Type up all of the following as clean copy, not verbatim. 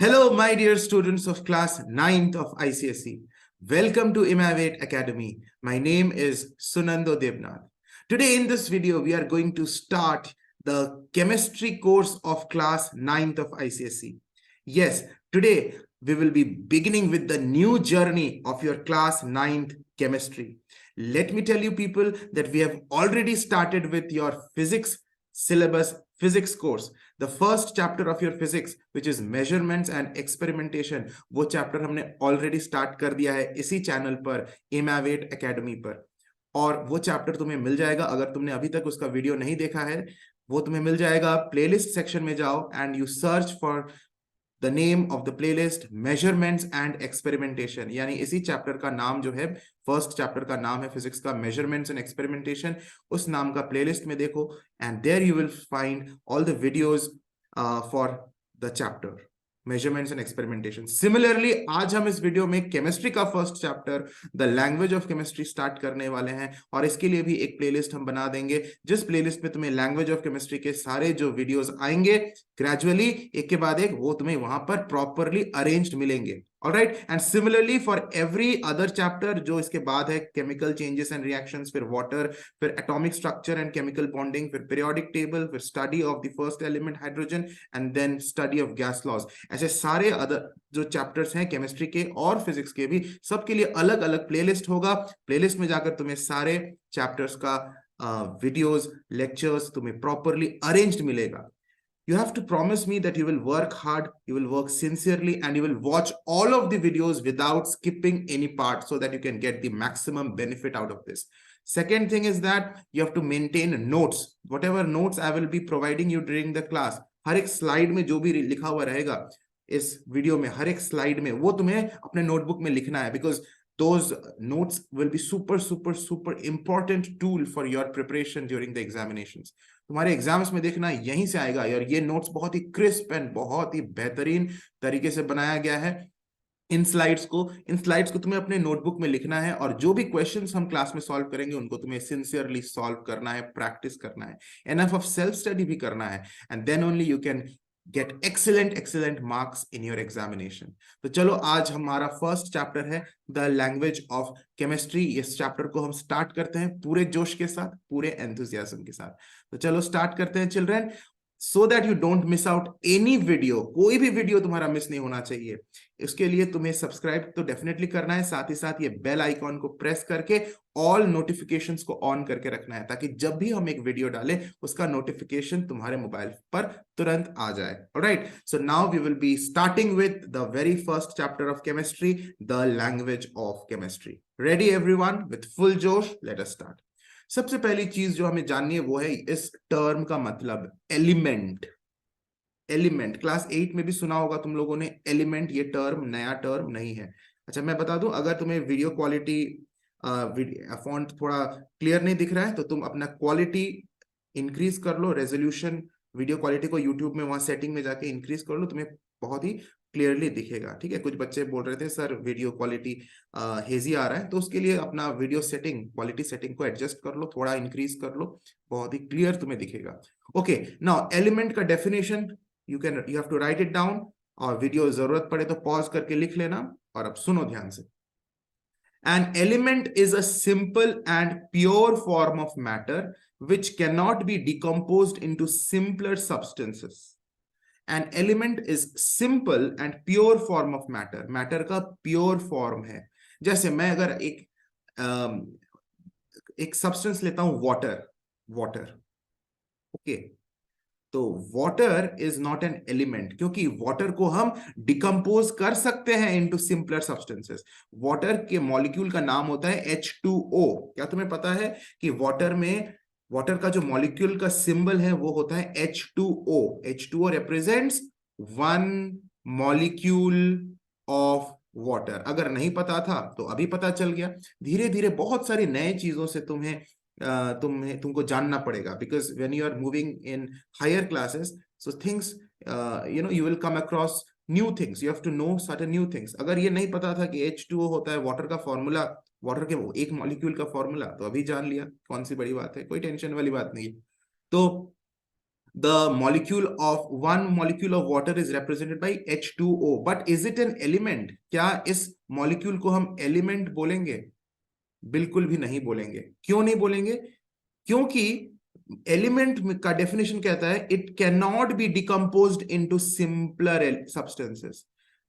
Hello, my dear students of class 9th of ICSE. Welcome to Imavate Academy. My name is Sunando Devnath. Today in this video, we are going to start the chemistry course of class 9th of ICSE. Yes, today we will be beginning with the new journey of your class 9th chemistry. Let me tell you people that we have already started with your physics syllabus physics course. The first chapter of your physics which is measurements and experimentation, वो chapter हमने already start कर दिया है इसी channel पर इमेवेट academy पर। और वो चैप्टर तुम्हें मिल जाएगा, अगर तुमने अभी तक उसका वीडियो नहीं देखा है वो तुम्हें मिल जाएगा। प्लेलिस्ट सेक्शन में जाओ and you search for the name of the playlist measurements and experimentation, यानी इसी चैप्टर का नाम जो है, फर्स्ट चैप्टर का नाम है फिजिक्स का मेजरमेंट्स एंड एक्सपेरिमेंटेशन। उस नाम का प्लेलिस्ट में देखो and there you will find all the videos for the chapter measurements and experimentation. Similarly आज हम इस वीडियो में केमिस्ट्री का first chapter the language of chemistry start करने वाले हैं, और इसके लिए भी एक प्लेलिस्ट हम बना देंगे जिस प्लेलिस्ट में तुम्हें लैंग्वेज ऑफ केमिस्ट्री के सारे जो वीडियोस आएंगे ग्रेजुअली एक के बाद एक, वो तुम्हें वहां पर प्रॉपरली अरेंज्ड मिलेंगे। Alright, and similarly for every other chapter जो इसके बाद है, केमिकल चेंजेस एंड रिएक्शंस, फिर वाटर, फिर atomic structure and chemical bonding, फिर पीरियोडिक टेबल, फिर study of the first element hydrogen and then study of gas laws, ऐसे सारे अदर जो चैप्टर्स हैं केमिस्ट्री के और फिजिक्स के भी, सबके लिए अलग अलग प्लेलिस्ट होगा। प्लेलिस्ट में जाकर तुम्हें सारे चैप्टर्स का वीडियोस लेक्चर्स तुम्हें प्रॉपरली अरेंज्ड मिलेगा। You have to promise me that you will work hard, you will work sincerely, and you will watch all of the videos without skipping any part so that you can get the maximum benefit out of this. Second thing is that you have to maintain notes. Whatever notes I will be providing you during the class, हर एक slide में जो भी लिखा हुआ रहेगा इस video में, हर एक स्लाइड में वो तुम्हें अपने नोटबुक में लिखना है, because those notes will be super important tool for your preparation during the examinations. तुम्हारे एग्जाम्स में देखना यहीं से आएगा यार, ये नोट्स बहुत ही क्रिस्प एंड बहुत ही बेहतरीन तरीके से बनाया गया है। इन स्लाइड्स को तुम्हें अपने नोटबुक में लिखना है, और जो भी क्वेश्चंस हम क्लास में सॉल्व करेंगे उनको तुम्हें सिंसियरली सॉल्व करना है, प्रैक्टिस करना है, एनफ ऑफ सेल्फ स्टडी भी करना है, and then only you can get excellent marks in your examination. तो चलो आज हमारा फर्स्ट चैप्टर है द लैंग्वेज ऑफ केमिस्ट्री। इस चैप्टर को हम स्टार्ट करते हैं पूरे जोश के साथ, पूरे एंथुसियाज्म के साथ। तो चलो स्टार्ट करते हैं children, so that you don't miss out any video. कोई भी वीडियो तुम्हारा मिस नहीं होना चाहिए। इसके लिए तुम्हें सब्सक्राइब तो डेफिनेटली करना है, साथ ही साथ ये बेल आइकॉन को प्रेस करके ऑल नोटिफिकेशंस को ऑन करके रखना है, ताकि जब भी हम एक वीडियो डालें उसका नोटिफिकेशन तुम्हारे मोबाइल पर तुरंत आ जाए। Alright, so now we will be starting with the very first chapter of chemistry, the language of chemistry. Ready everyone, with full जोश, लेट अस स्टार्ट। सबसे पहली चीज जो हमें जाननी है वो है इस टर्म का मतलब, एलिमेंट। एलिमेंट क्लास 8 में भी सुना होगा तुम लोगों ने एलिमेंट, ये टर्म नया टर्म नहीं है। अच्छा मैं बता दूं, अगर तुम्हें वीडियो क्वालिटी फॉन्ट थोड़ा क्लियर नहीं दिख रहा है तो तुम अपना क्वालिटी इंक्रीज कर लो, रेजोल्यूशन वीडियो क्वालिटी को यूट्यूब में वहां सेटिंग में जाके इंक्रीज कर लो, तुम्हें बहुत ही क्लियरली दिखेगा। ठीक है, कुछ बच्चे बोल रहे थे सर वीडियो क्वालिटी हेजी आ रहा है, तो उसके लिए अपना वीडियो सेटिंग क्वालिटी सेटिंग को एडजस्ट कर लो, थोड़ा इंक्रीज कर लो, बहुत ही क्लियर तुम्हें दिखेगा। ओके, नाउ एलिमेंट का definition you have to write it down, और वीडियो जरूरत पड़े तो पॉज करके लिख लेना। और अब सुनो ध्यान से। An element is a simple and pure form of matter which cannot be decomposed into simpler substances. An element is simple and pure form of matter. Matter का pure form है। जैसे मैं अगर एक substance लेता हूं, water, okay, तो water is not an element, क्योंकि वाटर को हम डिकम्पोज कर सकते हैं इनटू सिंपलर सब्सटेंसेस। वाटर के मॉलिक्यूल का नाम होता है H2O। क्या तुम्हें पता है कि वाटर का जो मॉलिक्यूल का सिंबल है वो होता है H2O। H2O represents one molecule of water. अगर नहीं पता था तो अभी पता चल गया। धीरे धीरे बहुत सारी नए चीजों से तुमको जानना पड़ेगा, because when you are moving in higher classes so things you will come across new things, you have to know certain new things. अगर ये नहीं पता था कि H2O होता है वाटर का फॉर्मूला, वाटर के एक मॉलिक्यूल का फॉर्मूला, तो अभी जान लिया, कौन सी बड़ी बात है, कोई टेंशन वाली बात नहीं। तो the molecule of one molecule of water is represented by H2O, but is it an element? क्या इस molecule को हम element बोलेंगे? बिल्कुल भी नहीं बोलेंगे। क्यों नहीं बोलेंगे? क्योंकि एलिमेंट का डेफिनेशन कहता है it can not be decomposed into simpler substances,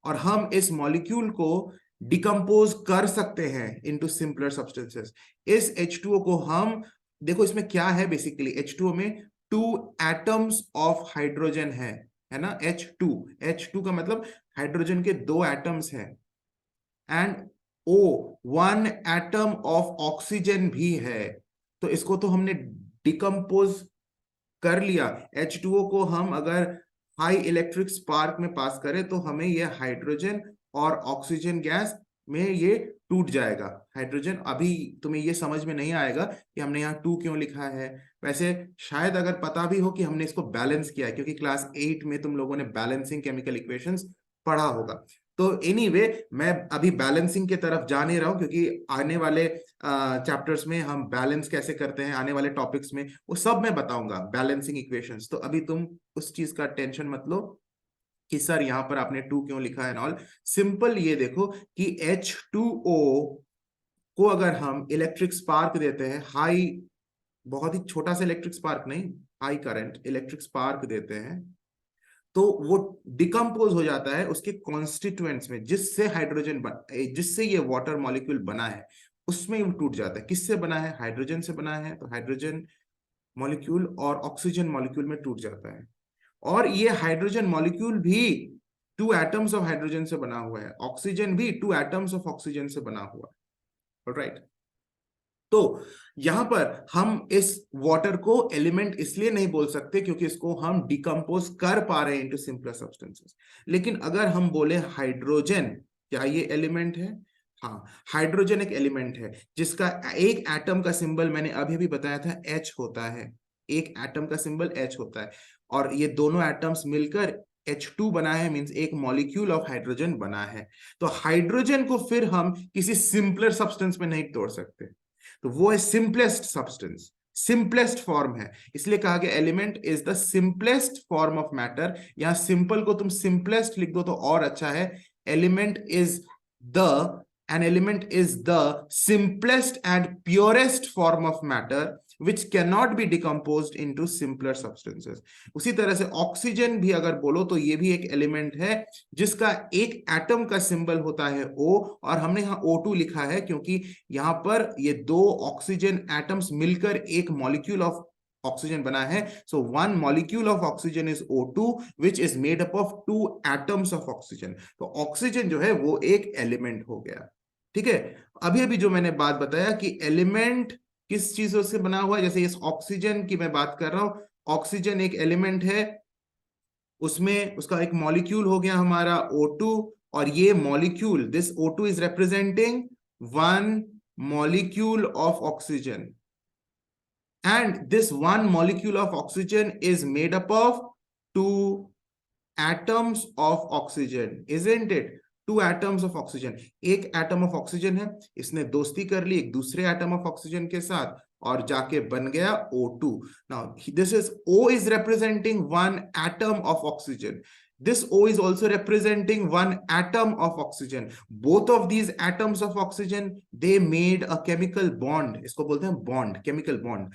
और हम इस मॉलिक्यूल को डिकम्पोज कर सकते हैं इनटू सिंपलर सब्सटेंसेस। इस H2O को हम, देखो इसमें क्या है, बेसिकली H2O में 2 एटम्स ऑफ हाइड्रोजन है ना, H2 का मतलब हाइड्रोजन के 2 एटम्स हैं, and O 1 atom of oxygen भी है। तो इसको तो हमने डिकम्पोज कर लिया। H2O को हम अगर हाई इलेक्ट्रिक स्पार्क में पास करें तो हमें ये हाइड्रोजन और ऑक्सीजन गैस में ये टूट जाएगा। हाइड्रोजन, अभी तुम्हें ये समझ में नहीं आएगा कि हमने यहाँ 2 क्यों लिखा है। वैसे शायद अगर पता भी हो कि हमने इसको बैलेंस किया है, क्योंकि क्लास 8 में तुम लोगों ने बैलेंसिंग केमिकल इक्वेशंस पढ़ा होगा। तो एनीवे मैं अभी बैलेंसिंग की तरफ जा नहीं रहा हूं, क्योंकि आने वाले चैप्टर्स में हम बैलेंस कैसे करते हैं, आने वाले टॉपिक्स में वो सब मैं बताऊंगा, बैलेंसिंग इक्वेशंस। तो अभी तुम उस चीज का टेंशन मत लो कि सर यहाँ पर आपने 2 क्यों लिखा है ऑल। सिंपल ये देखो कि H2O को अगर हम इलेक्ट्रिक स्पार्क देते हैं, हाई, बहुत ही छोटा सा इलेक्ट्रिक स्पार्क नहीं, हाई करंट इलेक्ट्रिक स्पार्क देते हैं, तो वो डिकम्पोज हो जाता है उसके कॉन्स्टिट्यूएंट्स में, जिससे हाइड्रोजन जिससे ये वाटर मॉलिक्यूल बना है उसमें वो टूट जाता है। किससे बना है? हाइड्रोजन से बना है, तो हाइड्रोजन मॉलिक्यूल और ऑक्सीजन मॉलिक्यूल में टूट जाता है। और ये हाइड्रोजन मॉलिक्यूल भी 2 एटम्स ऑफ हाइड्रोजन से बना हुआ है, ऑक्सीजन भी 2 एटम्स ऑफ ऑक्सीजन से बना हुआ है। ऑलराइट, तो यहां पर हम इस वाटर को एलिमेंट इसलिए नहीं बोल सकते क्योंकि इसको हम डिकम्पोज कर पा रहे हैं इनटू सिंपलर सब्सटेंसेस। लेकिन अगर हम बोले हाइड्रोजन, क्या ये एलिमेंट है? हाँ, हाइड्रोजन एक एलिमेंट है जिसका एक एटम का सिंबल मैंने अभी भी बताया था H होता है। एक एटम का सिंबल H होता है, और ये दोनों एटम्स मिलकर H2 बना है, मींस एक मॉलिक्यूल ऑफ हाइड्रोजन बना है। तो हाइड्रोजन को फिर हम किसी सिंपलर सब्सटेंस में नहीं तोड़ सकते, तो वो है सिंपलेस्ट सब्सटेंस, सिंपलेस्ट फॉर्म है, इसलिए कहा गया element is the simplest form of matter. यहां सिंपल को तुम सिंपलेस्ट लिख दो तो और अच्छा है। Element is the an element is the simplest and purest form of matter which cannot be decomposed into simpler substances। उसी तरह से ऑक्सीजन भी अगर बोलो तो ये भी एक एलिमेंट है जिसका एक एटम का सिंबल होता है O, और हमने यहाँ O2 लिखा है क्योंकि यहाँ पर ये 2 ऑक्सीजन एटम्स मिलकर एक मॉलिक्यूल ऑफ ऑक्सीजन बना है। So one molecule of oxygen is O2 which is made up of 2 atoms of oxygen. तो ऑक्सीजन जो है वो एक एलिमेंट हो गया। ठीक है, अभी अभी जो मैंने बात बताया कि एलिमेंट किस चीजों से बना हुआ है, जैसे इस ऑक्सीजन की मैं बात कर रहा हूं, ऑक्सीजन एक एलिमेंट है, उसमें उसका एक मॉलिक्यूल हो गया हमारा O2, और ये molecule, this O2 is representing 1 molecule of oxygen, and this 1 molecule of oxygen is made up of 2 atoms of oxygen, isn't it? 2 atoms of oxygen, एक एटम ऑफ ऑक्सीजन है, इसने दोस्ती कर ली एक दूसरे एटम ऑफ ऑक्सीजन के साथ और जाके बन गया O2। Now this is O is representing 1 atom of oxygen, this O is also representing 1 atom of oxygen, both of these atoms of oxygen they made a chemical bond, इसको बोलते हैं bond, chemical bond.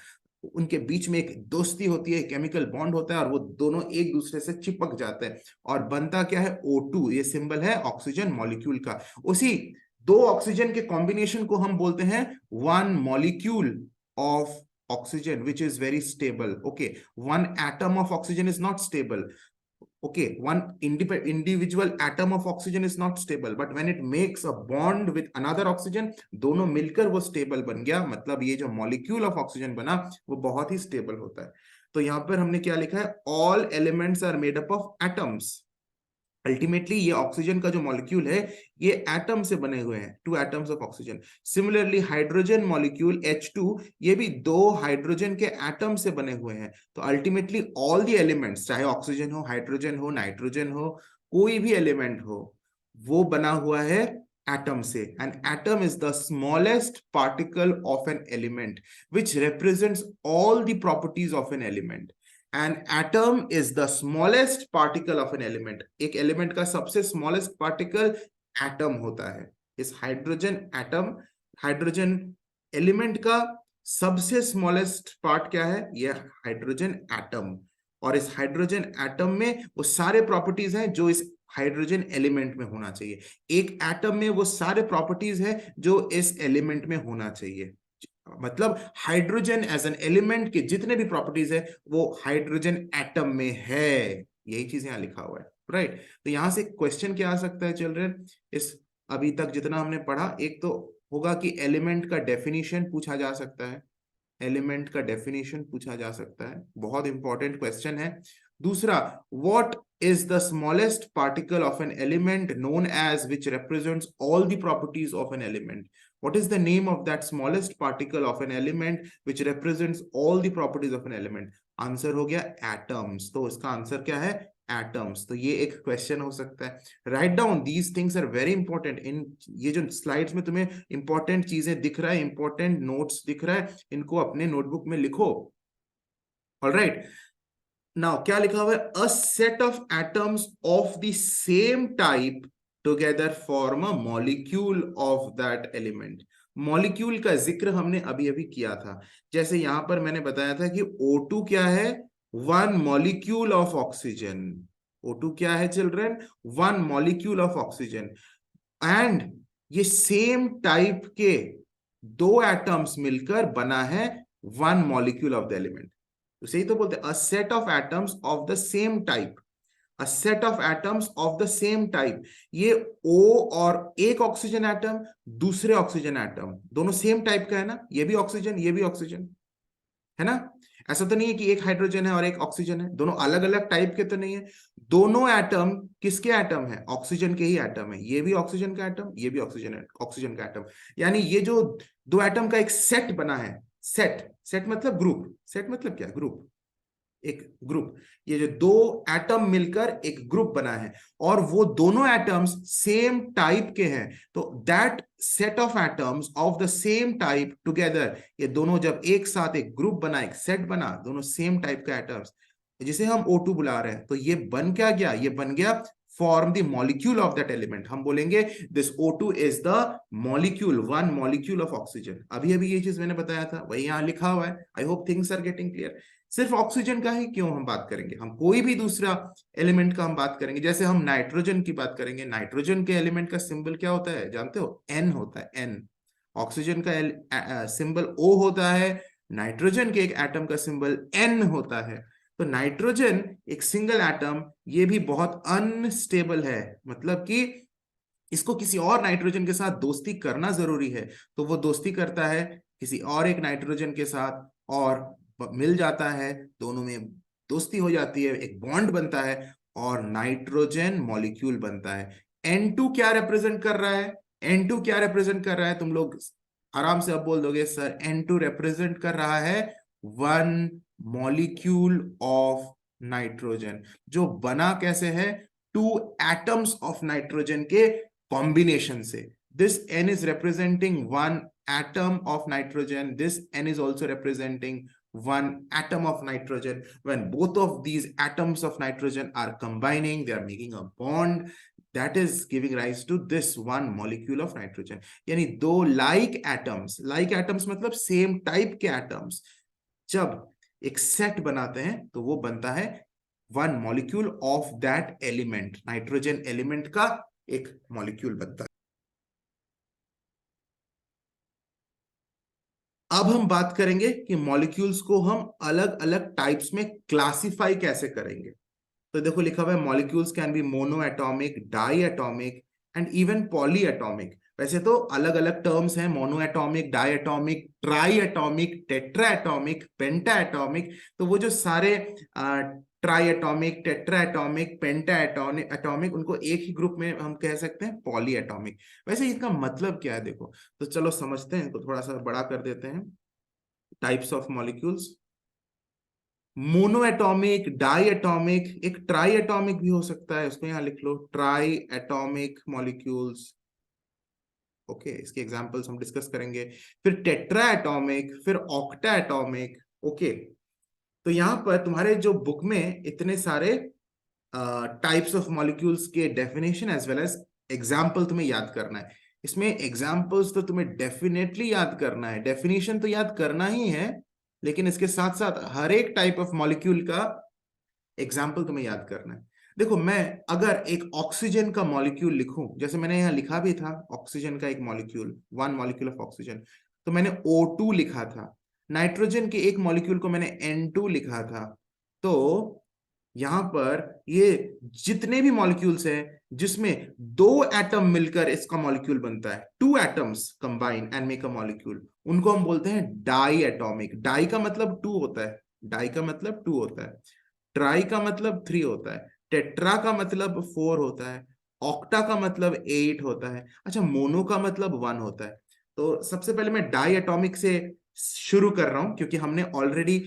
उनके बीच में एक दोस्ती होती है, chemical bond होता है, और वो दोनों एक दूसरे से चिपक जाते हैं और बनता क्या है? O2, ये सिंबल है ऑक्सीजन मॉलिक्यूल का। उसी 2 ऑक्सीजन के कॉम्बिनेशन को हम बोलते हैं 1 molecule of oxygen which is very stable. Okay, 1 atom of oxygen is not stable. Okay, one individual atom of oxygen is not stable, but when it makes a bond with another oxygen, दोनों मिलकर वो stable बन गया, मतलब ये जो molecule of oxygen बना वो बहुत ही stable होता है। तो यहाँ पर हमने क्या लिखा है? all elements are made up of atoms। Ultimately ये ऑक्सीजन का जो मॉलिक्यूल है ये एटम से बने हुए हैं, 2 atoms of oxygen. Similarly hydrogen molecule H2, ये भी 2 हाइड्रोजन के एटम से बने हुए हैं। तो अल्टीमेटली ऑल द एलिमेंट्स, चाहे ऑक्सीजन हो, हाइड्रोजन हो, नाइट्रोजन हो, कोई भी एलिमेंट हो, वो बना हुआ है एटम से। And atom is the smallest particle of an element which represents all the properties of an element. An atom is the smallest particle of an element. एक एलिमेंट का सबसे स्मॉलेस्ट पार्टिकल एटम होता है। इस hydrogen atom, hydrogen element का सबसे smallest part क्या है? यह हाइड्रोजन एटम। और इस हाइड्रोजन एटम में वो सारे प्रॉपर्टीज हैं जो इस हाइड्रोजन एलिमेंट में होना चाहिए। एक एटम में वो सारे प्रॉपर्टीज हैं जो इस एलिमेंट में होना चाहिए। मतलब हाइड्रोजन एज एन एलिमेंट के जितने भी प्रॉपर्टीज है वो हाइड्रोजन एटम में है। यही चीज यहां लिखा हुआ है, राइट। तो यहां से क्वेश्चन क्या आ सकता है चिल्ड्रन? इस अभी तक जितना हमने पढ़ा, एक तो होगा कि एलिमेंट का डेफिनेशन पूछा जा सकता है। एलिमेंट का डेफिनेशन पूछा जा सकता है, बहुत इंपॉर्टेंट क्वेश्चन है। दूसरा, what is the smallest particle of an element known as which represents all the properties of an element? What is the name of that smallest particle of an element which represents all the properties of an element? Answer हो गया atoms। तो इसका answer क्या है? atoms। तो ये एक question हो सकता है। Write down these things are very important. इन ये जो स्लाइड्स में तुम्हें इंपॉर्टेंट चीजें दिख रहा है, इंपॉर्टेंट नोट्स दिख रहा है, इनको अपने नोटबुक में लिखो। ऑलराइट, नाउ क्या लिखा हुआ है? A set of atoms of the same type together form a molecule of that element. Molecule का जिक्र हमने अभी अभी किया था। जैसे यहां पर मैंने बताया था कि O2 क्या है? One molecule of oxygen. O2 क्या है children? One molecule of oxygen. And ये सेम टाइप के दो एटम्स मिलकर बना है one molecule of the element. तो सही तो बोलते हैं, a set of atoms of the same type. A set of atoms of the same type. ये O और एक ऑक्सीजन एटम, दूसरे ऑक्सीजन एटम, दोनों सेम टाइप का है ना। ये भी ऑक्सीजन, ये भी ऑक्सीजन, है ना। ऐसा तो नहीं है कि एक हाइड्रोजन है और एक ऑक्सीजन है, दोनों अलग अलग टाइप के तो नहीं है। दोनों एटम किसके एटम है? ऑक्सीजन के ही एटम है। ये भी ऑक्सीजन का एटम, ये भी ऑक्सीजन का एटम। यानी ये जो दो एटम का एक सेट बना है, सेट, सेट मतलब ग्रुप, सेट मतलब क्या? ग्रुप, एक ग्रुप। ये जो दो एटम मिलकर एक ग्रुप बना है और वो दोनों एटम्स सेम टाइप के हैं, तो that set of atoms of the same type together, ये दोनों जब एक साथ एक ग्रुप बना, एक सेट बना, दोनों सेम टाइप का एटम्स, जिसे हम O2 बुला रहे हैं, तो ये बन क्या गया? ये बन गया form the molecule of that element. हम बोलेंगे this O2 is the molecule, one molecule of oxygen. अभी अभी ये चीज मैंने बताया था, वही यहां लिखा हुआ है। I hope things are getting clear. सिर्फ ऑक्सीजन का ही क्यों हम बात करेंगे? हम कोई भी दूसरा एलिमेंट का हम बात करेंगे। जैसे हम नाइट्रोजन की बात करेंगे, नाइट्रोजन के एलिमेंट का सिंबल क्या होता है जानते हो? N होता है, N। ऑक्सीजन का सिंबल O होता है, नाइट्रोजन के एक एटम का सिंबल N होता है। तो नाइट्रोजन एक सिंगल एटम, ये भी बहुत अनस्टेबल है। मतलब कि इसको किसी और नाइट्रोजन के साथ दोस्ती करना जरूरी है, तो वो दोस्ती करता है किसी और एक नाइट्रोजन के साथ और मिल जाता है, दोनों में दोस्ती हो जाती है, एक बॉन्ड बनता है और नाइट्रोजन मॉलिक्यूल बनता है। N2 क्या रिप्रेजेंट कर रहा है? N2 क्या रिप्रेजेंट कर रहा है? तुम लोग आराम से अब बोल दोगे सर, N2 रिप्रेजेंट कर रहा है वन मॉलिक्यूल ऑफ नाइट्रोजन, जो बना कैसे है? टू एटम्स ऑफ नाइट्रोजन के कॉम्बिनेशन से। this N is representing one atom of nitrogen, this N is also representing one atom of nitrogen. When both of these atoms of nitrogen are combining, they are making a bond that is giving rise to this one molecule of nitrogen. यानी दो like atoms मतलब same type के atoms जब एक set बनाते हैं तो वो बनता है one molecule of that element. Nitrogen element का एक मॉलिक्यूल बनता है। अब हम बात करेंगे कि मॉलिक्यूल्स को हम अलग अलग टाइप्स में क्लासिफाई कैसे करेंगे। तो देखो लिखा हुआ है molecules can be monoatomic, diatomic and even polyatomic. वैसे तो अलग अलग टर्म्स हैं, monoatomic, diatomic, triatomic, tetra atomic, penta atomic. तो वो जो सारे triatomic, tetra atomic, penta atomic atomic, उनको एक ही ग्रुप में हम कह सकते हैं पॉली एटॉमिक। वैसे इसका मतलब क्या है देखो, तो चलो समझते हैं, इसको थोड़ा सा बड़ा कर देते हैं। Types of molecules, monoatomic, diatomic, एक ट्राई एटॉमिक भी हो सकता है, उसको यहां लिख लो, ट्राई एटॉमिक मॉलिक्यूल्स। ओके, इसके एग्जांपल्स हम डिस्कस करेंगे। फिर टेट्रा एटॉमिक, फिर ऑक्टा एटॉमिक। ओके, तो यहाँ पर तुम्हारे जो बुक में इतने सारे टाइप्स ऑफ मॉलिक्यूल्स के definition as well as example तुम्हें याद करना है। इसमें एग्जाम्पल्स तो तुम्हें डेफिनेटली याद करना है, डेफिनेशन तो याद करना ही है, लेकिन इसके साथ साथ हर एक टाइप ऑफ मॉलिक्यूल का एग्जाम्पल तुम्हें याद करना है। देखो, मैं अगर एक ऑक्सीजन का मॉलिक्यूल लिखूं, जैसे मैंने यहाँ लिखा भी था ऑक्सीजन का एक molecule, one molecule of oxygen, तो मैंने O2 लिखा था। नाइट्रोजन के एक मॉलिक्यूल को मैंने N2 लिखा था। तो यहां पर ये जितने भी मॉलिक्यूल्स हैं जिसमें दो एटम मिलकर इसका मॉलिक्यूल बनता है, two atoms combine and make a molecule, उनको हम बोलते हैं डाई एटॉमिक। डाई का मतलब टू होता है, डाई का मतलब टू होता है, ट्राई का मतलब थ्री होता है, टेट्रा का मतलब फोर होता है, ऑक्टा का मतलब एट होता है, अच्छा मोनो का मतलब वन होता है। तो सबसे पहले मैं डाई एटॉमिक से शुरू कर रहा हूं, क्योंकि हमने ऑलरेडी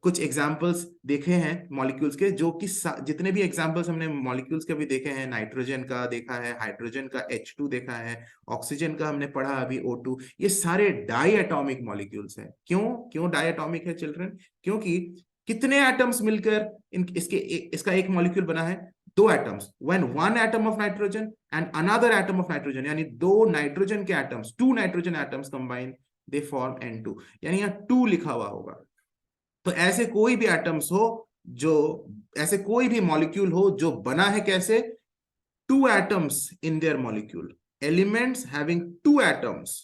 कुछ एग्जाम्पल्स देखे हैं मॉलिक्यूल्स के, जो कि जितने भी एग्जाम्पल्स हमने मॉलिक्यूल्स के भी देखे हैं, नाइट्रोजन का देखा है, हाइड्रोजन का H2 देखा है, ऑक्सीजन का हमने पढ़ा अभी O2, ये सारे डाई एटॉमिक मॉलिक्यूल्स हैं। क्यों क्यों डाई एटॉमिक है चिल्ड्रन? क्योंकि कितने एटम्स मिलकर इसका एक मॉलिक्यूल बना है? दो atoms. When one atom of nitrogen and another atom of nitrogen, यानी दो नाइट्रोजन के atoms, two nitrogen atoms combine, they form N2, यानी यहाँ टू लिखा हुआ होगा। तो ऐसे कोई भी एटम्स हो, जो ऐसे कोई भी मॉलिक्यूल हो जो बना है कैसे? Two atoms in there molecule, elements having two atoms,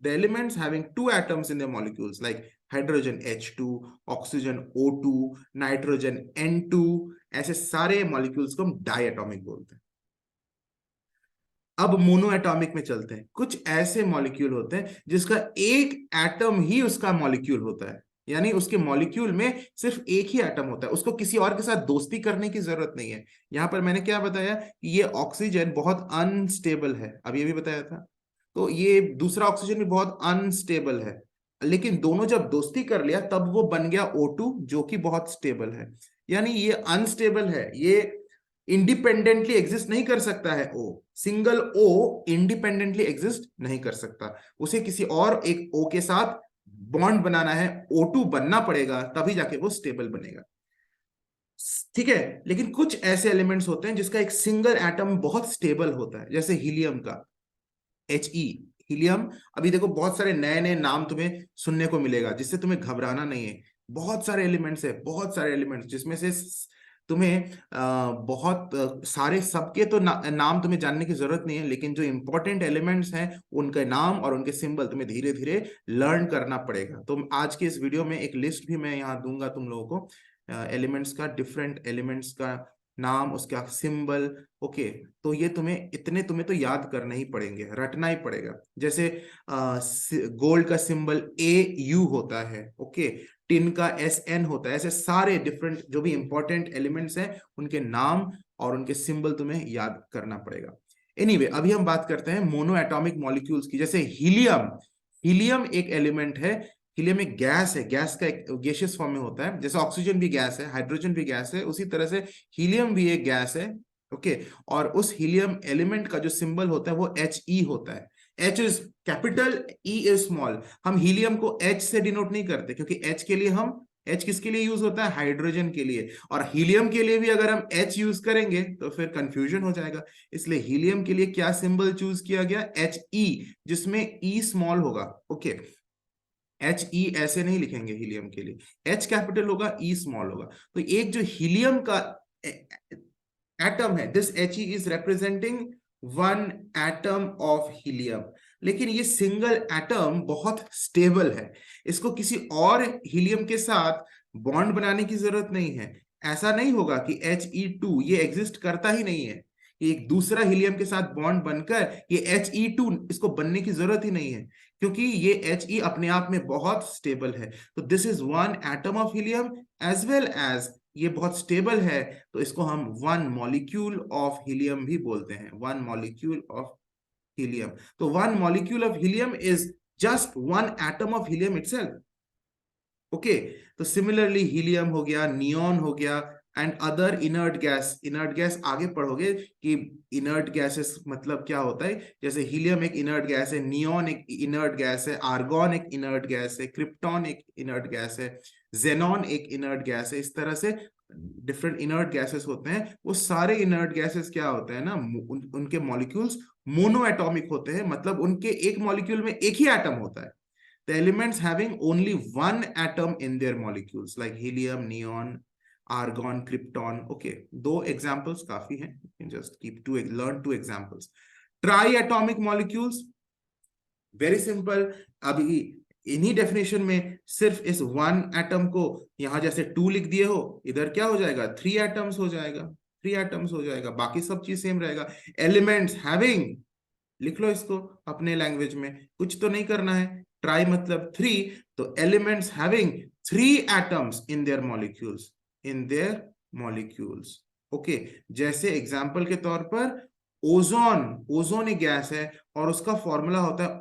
the elements having two atoms in their molecules, like hydrogen H2, oxygen O2, nitrogen N2, ऐसे सारे मॉलिक्यूल्स को हम डायटोमिक बोलते हैं। अब मोनोएटॉमिक में चलते हैं। कुछ ऐसे मॉलिक्यूल होते हैं जिसका एक एटम ही उसका मॉलिक्यूल होता है, यानी उसके मॉलिक्यूल में सिर्फ एक ही एटम होता है, उसको किसी और के साथ दोस्ती करने की जरूरत नहीं है। यहां पर मैंने क्या बताया कि ये ऑक्सीजन बहुत अनस्टेबल है, अब ये भी बताया था। तो ये दूसरा ऑक्सीजन भी बहुत अनस्टेबल है, लेकिन दोनों जब दोस्ती कर लिया तब वो बन गया O2, जो कि बहुत स्टेबल है। यानी ये अनस्टेबल है, ये इंडिपेंडेंटली एग्जिस्ट नहीं कर सकता है। ओ, सिंगल ओ इंडिपेंडेंटली एग्जिस्ट नहीं कर सकता, उसे किसी और एक ओ के साथ बॉन्ड बनाना है, O2 बनना पड़ेगा, तभी जाके वो स्टेबल बनेगा। ठीक है, लेकिन कुछ ऐसे एलिमेंट्स होते हैं जिसका एक सिंगल एटम बहुत स्टेबल होता है, जैसे हीलियम का He, हीलियम। अभी देखो बहुत सारे नए नए नाम तुम्हें सुनने को मिलेगा, जिससे तुम्हें घबराना नहीं है। बहुत सारे एलिमेंट्स है, बहुत सारे एलिमेंट्स, जिसमें से तुम्हें बहुत सारे सबके तो नाम तुम्हें जानने की जरूरत नहीं है, लेकिन जो इंपॉर्टेंट एलिमेंट्स हैं उनके नाम और उनके सिंबल तुम्हें धीरे धीरे लर्न करना पड़ेगा। तो आज के इस वीडियो में एक लिस्ट भी मैं यहाँ दूंगा तुम लोगों को, एलिमेंट्स का, डिफरेंट एलिमेंट्स का नाम, उसका सिंबल। ओके, तो ये तुम्हें तो याद करना ही पड़ेंगे, रटना ही पड़ेगा। जैसे गोल्ड का सिंबल AU होता है, ओके, टिन का SN होता है। ऐसे सारे डिफरेंट जो भी इंपॉर्टेंट एलिमेंट्स हैं उनके नाम और उनके सिंबल तुम्हें याद करना पड़ेगा। एनीवे, अभी हम बात करते हैं मोनो एटॉमिक मॉलिक्यूल्स की। जैसे हीलियम, हीलियम एक एलिमेंट है, हीलियम एक गैस है, गैस का एक गैसियस फॉर्म में होता है। जैसे ऑक्सीजन भी गैस है, हाइड्रोजन भी गैस है, उसी तरह से हीलियम भी एक गैस है। ओके, और उस हीलियम एलिमेंट का जो सिंबल होता है वो He होता है। H is capital, E is small. हम हीलियम को H से डिनोट नहीं करते, क्योंकि H के लिए हम, H किसके लिए यूज होता है? हाइड्रोजन के लिए। और हीलियम के लिए भी अगर हम H यूज करेंगे तो फिर कंफ्यूजन हो जाएगा। इसलिए हीलियम के लिए क्या सिंबल चूज किया गया? He, जिसमें E स्मॉल होगा। ओके, He ऐसे नहीं लिखेंगे हीलियम के लिए, H कैपिटल होगा, E स्मॉल होगा। तो एक जो हीलियम का एटम है, this He is representing one atom of helium. लेकिन ये सिंगल एटम बहुत स्टेबल है, इसको किसी और हीलियम के साथ बॉन्ड बनाने की जरूरत नहीं है। ऐसा नहीं होगा कि He2 ये एग्जिस्ट करता ही नहीं है, एक दूसरा हीलियम के साथ बॉन्ड बनकर ये He2 इसको बनने की जरूरत ही नहीं है, क्योंकि ये He अपने आप में बहुत स्टेबल है। तो this is one atom of helium as well as ये बहुत स्टेबल है, तो इसको हम वन मॉलिक्यूल ऑफ हीलियम भी बोलते हैं, वन मॉलिक्यूल ऑफ हीलियम। तो one molecule of helium is just one atom of helium itself. Okay, तो सिमिलरली हीलियम हो गया, नियॉन हो गया, एंड अदर इनर्ट गैस आगे पढ़ोगे कि इनर्ट गैसेस मतलब क्या होता है, जैसे हीलियम एक इनर्ट गैस है, नियॉन एक इनर्ट गैस है, आर्गॉन एक इनर्ट गैस है, क्रिप्टॉन एक इनर्ट गैस है, जेनॉन एक इनर्ट गैस है। इस तरह से डिफरेंट इनर्ट गैसेस होते हैं। वो सारे इनर्ट गैसेस क्या होते हैं ना, उनके मॉलिक्यूल्स मोनो एटॉमिक होते हैं, मतलब उनके एक मॉलिक्यूल में एक ही एटम होता है। The elements having only one atom in their molecules, like helium, neon, argon, krypton. Okay, दो examples काफी हैं. You can just learn two examples. Triatomic molecules, very simple. अभी इन्हीं डेफिनेशन में सिर्फ इस वन एटम को यहां जैसे 2 लिख दिए हो, इधर क्या हो जाएगा, 3 एटम्स हो जाएगा, 3 एटम्स हो जाएगा, बाकी सब चीज सेम रहेगा। एलिमेंट्स हैविंग, लिख लो इसको अपने लैंग्वेज में, कुछ तो नहीं करना है। ट्राई मतलब 3, तो elements having 3 atoms in their molecules, in their molecules. Okay, जैसे एग्जांपल के तौर पर ओजोन एक गैस है और उसका फॉर्मूला होता है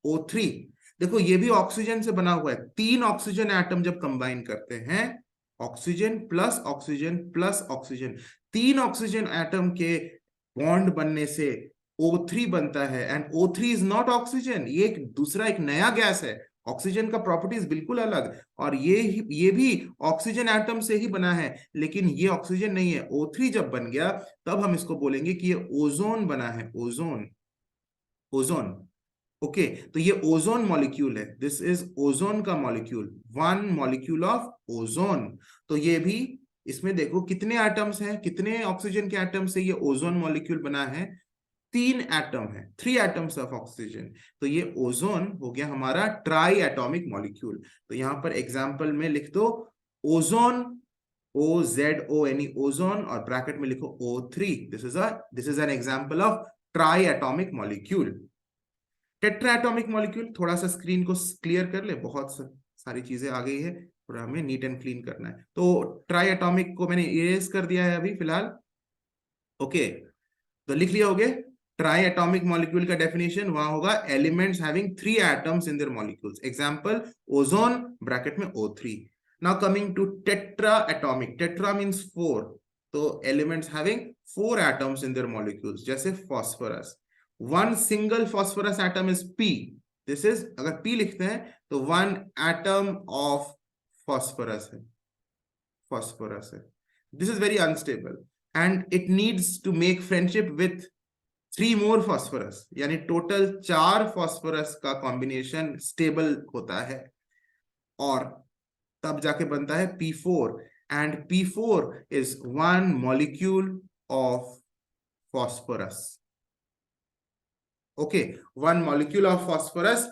O3। देखो ये भी ऑक्सीजन से बना हुआ है। 3 ऑक्सीजन एटम जब कंबाइन करते हैं, oxygen plus oxygen plus oxygen, 3 oxygen atom के बॉन्ड बनने से O3 बनता है। And O3 is not oxygen, ये एक दूसरा एक नया गैस है। ऑक्सीजन का प्रॉपर्टीज बिल्कुल अलग, और ये भी ऑक्सीजन एटम से ही बना है, लेकिन ये ऑक्सीजन नहीं है। O3 जब बन गया तब हम इसको बोलेंगे कि ये ओजोन बना है, ओजोन। ओके, तो ये ओजोन मॉलिक्यूल है, दिस इज ओजोन का मॉलिक्यूल, 1 मॉलिक्यूल ऑफ ओजोन। तो ये भी, इसमें देखो कितने एटम्स हैं, कितने ऑक्सीजन के एटम से ये ओजोन मॉलिक्यूल बना है, 3 एटम है, 3 एटम्स ऑफ ऑक्सीजन। तो ये ओजोन हो गया हमारा ट्राई एटॉमिक मॉलिक्यूल। तो यहां पर एग्जांपल में लिख दो ओजोन, OZONE, ओजोन, और ब्रैकेट में लिखो O3। This is an example of try atomic molecule. Tetra atomic molecule, थोड़ा सा स्क्रीन को क्लियर कर ले, बहुत सारी चीजें आ गई है, थोड़ा हमें नीट एंड क्लीन करना है। तो ट्राई एटॉमिक को मैंने इरेज कर दिया है अभी फिलहाल। ओके, तो लिख लिया होगे ट्राई एटॉमिक मॉलिक्यूल का डेफिनेशन, वहां होगा elements having 3 atoms in their molecules. Example ozone, bracket में O3। Now coming to tetra atomic, tetra means 4, तो elements having 4 atoms in their molecules, जैसे phosphorus, 1 single phosphorus atom is P। This is, अगर P लिखते हैं तो 1 atom of phosphorus है, this is very unstable and it needs to make friendship with 3 more phosphorus, यानी total 4 phosphorus का combination stable होता है, और तब जाके बनता है P4, and P4 is 1 molecule of phosphorus. Okay, 1 molecule of phosphorus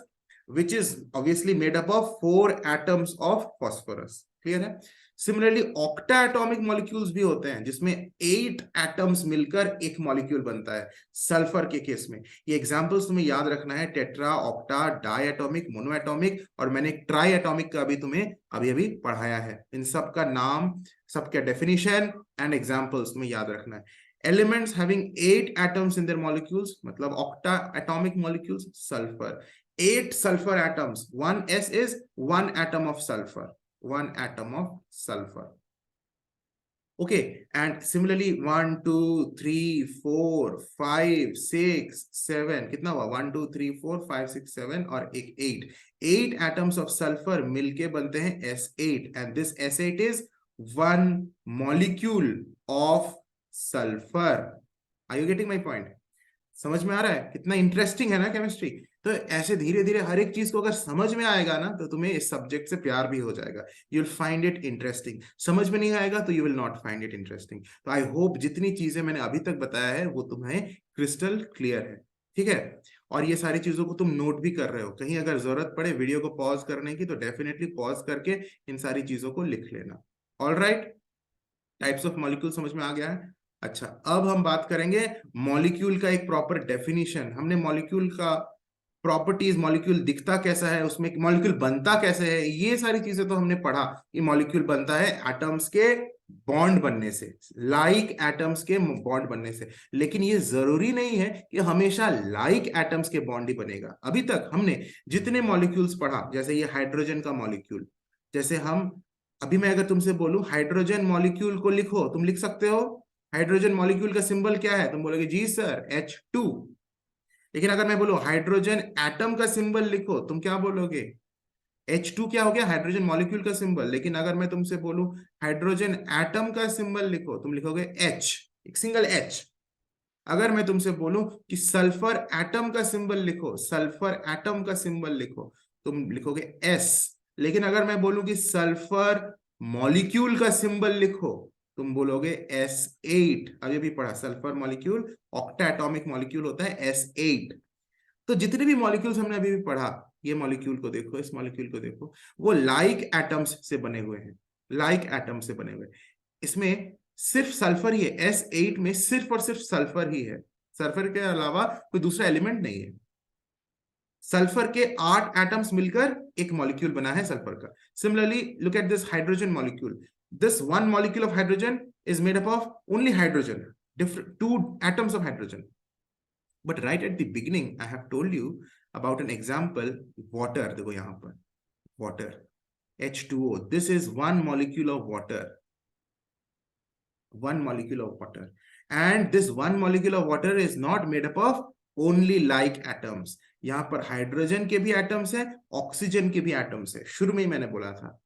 which is obviously made up of 4 atoms of phosphorus. Clear है? सिमिलरली ऑक्टा एटॉमिक मॉलिक्यूल्स भी होते हैं, जिसमें 8 एटम्स मिलकर एक मॉलिक्यूल बनता है, सल्फर के केस में। ये एग्जांपल्स तुम्हें याद रखना है, tetra, octa, diatomic, monoatomic, और मैंने ट्राई एटॉमिक का भी तुम्हें अभी अभी पढ़ाया है। इन सब का नाम, सबका डेफिनेशन एंड एग्जांपल्स तुम्हें याद रखना है। Elements having 8 atoms in their molecules, मतलब octa atomic molecules, sulphur, 8 sulfur atoms, 1s is 1 atom of sulfur, 1 atom of sulfur. Okay, and similarly 1 2 3 4 5 6 7, कितना हुआ, 1 2 3 4 5 6 7 और एक 8 atoms of sulfur मिलके बनते हैं S8, and this S8 is 1 molecule of sulfur. Are you getting my point? समझ में आ रहा है? कितना इंटरेस्टिंग है ना केमिस्ट्री। तो ऐसे धीरे धीरे हर एक चीज को अगर समझ में आएगा ना, तो तुम्हें इस सब्जेक्ट से प्यार भी हो जाएगा, you will find it interesting. समझ में नहीं आएगा तो you will not find it interesting. तो आई होप जितनी चीजें मैंने अभी तक बताया है वो तुम्हें क्रिस्टल क्लियर है, ठीक है। और ये सारी चीजों को तुम नोट भी कर रहे हो, कहीं अगर जरूरत पड़े वीडियो को पॉज करने की, तो डेफिनेटली पॉज करके इन सारी चीजों को लिख लेना। ऑलराइट, टाइप्स ऑफ मॉलिक्यूल समझ में आ गया है। अच्छा, अब हम बात करेंगे मॉलिक्यूल का एक प्रॉपर डेफिनेशन। हमने मॉलिक्यूल का प्रॉपर्टीज, मॉलिक्यूल दिखता कैसा है, उसमें मॉलिक्यूल बनता कैसे है, ये सारी चीजें तो हमने पढ़ा कि मॉलिक्यूल बनता है एटम्स के बॉन्ड बनने से, लाइक एटम्स के बॉन्ड बनने से। लेकिन ये जरूरी नहीं है कि हमेशा लाइक एटम्स के बॉन्ड ही बनेगा। अभी तक हमने जितने मॉलिक्यूल्स पढ़ा, जैसे ये हाइड्रोजन का मॉलिक्यूल, जैसे हम अभी मैं अगर तुमसे बोलूं हाइड्रोजन मॉलिक्यूल को लिखो, तुम लिख सकते हो? हाइड्रोजन मॉलिक्यूल का सिंबल क्या है? तुम बोलोगे जी सर H2। लेकिन अगर मैं बोलूं हाइड्रोजन एटम का सिंबल लिखो, तुम क्या बोलोगे? H2 क्या हो गया? हाइड्रोजन मॉलिक्यूल का सिंबल। लेकिन अगर मैं तुमसे बोलूं हाइड्रोजन एटम का सिंबल लिखो, तुम लिखोगे H, एक सिंगल H। अगर मैं तुमसे बोलूं कि सल्फर एटम का सिंबल लिखो, सल्फर एटम का सिंबल लिखो, तुम लिखोगे S। लेकिन अगर मैं बोलूं कि सल्फर मॉलिक्यूल का सिंबल लिखो, तुम बोलोगे S8। अभी भी पढ़ा, sulphur molecule octa atomic molecule होता है S8। तो जितने भी मॉलिक्यूल्स हमने अभी भी पढ़ा, ये मॉलिक्यूल को देखो, इस मॉलिक्यूल को देखो, वो लाइक एटम्स से बने हुए हैं, लाइक एटम से बने हुए। इसमें सिर्फ सल्फर ही है, S8 में सिर्फ और सिर्फ सल्फर ही है, सल्फर के अलावा कोई दूसरा एलिमेंट नहीं है। सल्फर के 8 एटम्स मिलकर एक मॉलिक्यूल बना है सल्फर का। Similarly look at this hydrogen molecule. This one molecule of hydrogen is made up of only hydrogen, different 2 atoms of hydrogen. But right at the beginning, I have told you about an example, water. देखो यहाँ पर water, H2O. This is one molecule of water. One molecule of water. And this one molecule of water is not made up of only like atoms. यहाँ पर hydrogen के भी atoms हैं, oxygen के भी एटम्स हैं। शुरू में ही मैंने बोला था।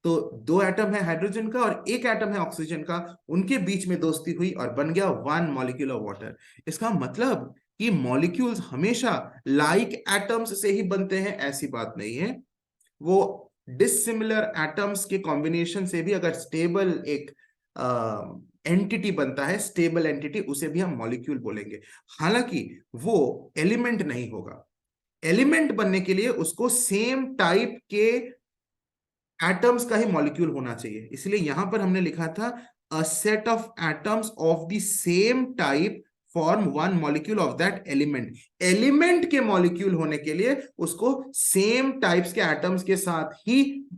तो 2 एटम है हाइड्रोजन का और 1 एटम है ऑक्सीजन का, उनके बीच में दोस्ती हुई और बन गया वन मॉलिक्यूल ऑफ वाटर। इसका मतलब कि मॉलिक्यूल्स हमेशा लाइक एटम्स से ही बनते हैं, ऐसी बात नहीं है। वो डिसिमिलर एटम्स के कॉम्बिनेशन से भी अगर स्टेबल एक एंटिटी बनता है, स्टेबल एंटिटी, उसे भी हम मॉलिक्यूल बोलेंगे। हालांकि वो एलिमेंट नहीं होगा। एलिमेंट बनने के लिए उसको सेम टाइप के एटम्स का ही मॉलिक्यूल होना चाहिए। इसलिए यहां पर हमने लिखा था a set of atoms of the same type form one molecule of that element. Element के मॉलिक्यूल होने के लिए उसको सेम टाइप्स के एटम्स के साथ ही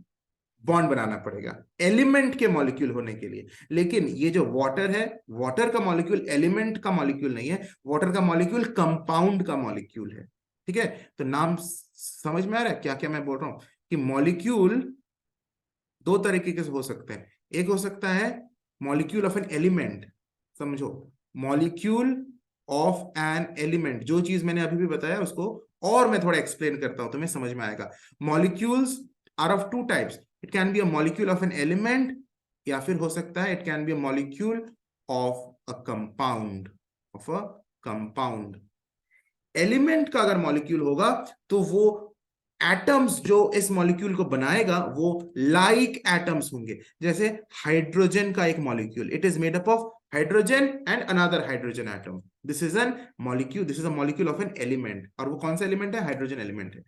बॉन्ड बनाना पड़ेगा, एलिमेंट के मॉलिक्यूल होने के लिए। लेकिन ये जो वाटर है, वाटर का मॉलिक्यूल एलिमेंट का मॉलिक्यूल नहीं है, वाटर का मॉलिक्यूल कंपाउंड का मॉलिक्यूल है। ठीक है, तो नाम समझ में आ रहा है क्या क्या मैं बोल रहा हूं? कि मॉलिक्यूल 2 तरीके के हो सकते हैं। एक हो सकता है मॉलिक्यूल ऑफ एन एलिमेंट, समझो, मॉलिक्यूल ऑफ एन एलिमेंट। जो चीज मैंने अभी भी बताया उसको और मैं थोड़ा एक्सप्लेन करता हूं, तुम्हें समझ में आएगा। Molecules are of 2 types. It can be a molecule of an element, या फिर हो सकता है it can be a molecule of a compound, of a compound. Element का अगर मॉलिक्यूल होगा तो वो एटम्स जो इस मॉलिक्यूल को बनाएगा वो लाइक एटम्स होंगे। जैसे हाइड्रोजन का एक molecule, it is made up of hydrogen and another hydrogen atom. This is an molecule, this is a molecule of an element. और वो कौन सा एलिमेंट है? हाइड्रोजन एलिमेंट है।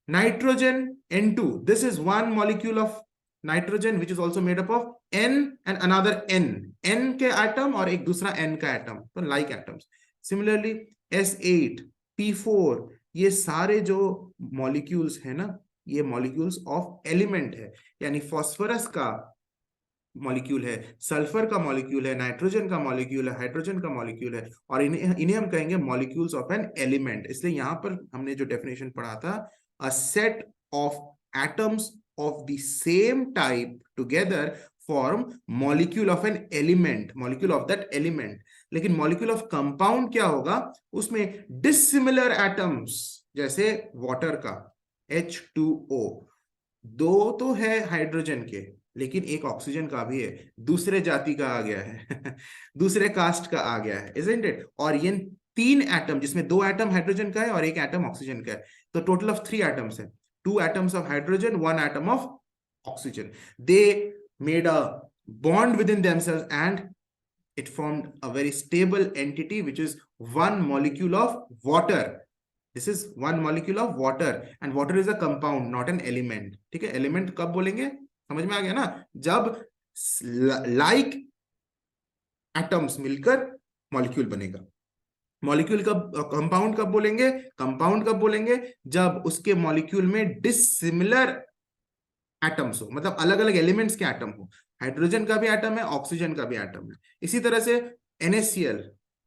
Nitrogen N2, this is one molecule of nitrogen which is also made up of N and another N के atom और एक दूसरा N का एटम, तो like atoms. Similarly S8, P4, ये सारे जो मॉलिक्यूल्स है ना, ये मॉलिक्यूल्स ऑफ एलिमेंट है। यानी फास्फोरस का मॉलिक्यूल है, सल्फर का मॉलिक्यूल है, नाइट्रोजन का मॉलिक्यूल है, हाइड्रोजन का मॉलिक्यूल है, और इन्हें हम कहेंगे मॉलिक्यूल्स ऑफ एन एलिमेंट। इसलिए यहां पर हमने जो डेफिनेशन पढ़ा था, a set of atoms of the same type together form molecule of an element, molecule of that element. लेकिन मॉलिक्यूल ऑफ कंपाउंड क्या होगा? उसमें डिसिमिलर एटम्स, जैसे वाटर का H2O, 2 तो है हाइड्रोजन के, लेकिन एक ऑक्सीजन का भी है, दूसरे जाति का आ गया है दूसरे कास्ट का आ गया है, इजंट इट? और ये 3 एटम, जिसमें 2 एटम हाइड्रोजन का है और 1 एटम ऑक्सीजन का है, तो टोटल ऑफ 3 एटम्स है। 2 atoms of hydrogen, 1 atom of oxygen. They made a bond within themselves and it formed a very stable entity which is one molecule of water. This is one molecule of water and water is a compound, not an element. ठीक है, element कब बोलेंगे? समझ में आ गया ना? जब like atoms मिलकर मॉलिक्यूल बनेगा। मॉलिक्यूल कब, कंपाउंड कब बोलेंगे? कंपाउंड कब बोलेंगे? जब उसके मॉलिक्यूल में डिसिमिलर एटम्स हो, मतलब अलग अलग एलिमेंट्स के एटम हो। हाइड्रोजन का भी एटम है, ऑक्सीजन का भी एटम है। इसी तरह से NaCl,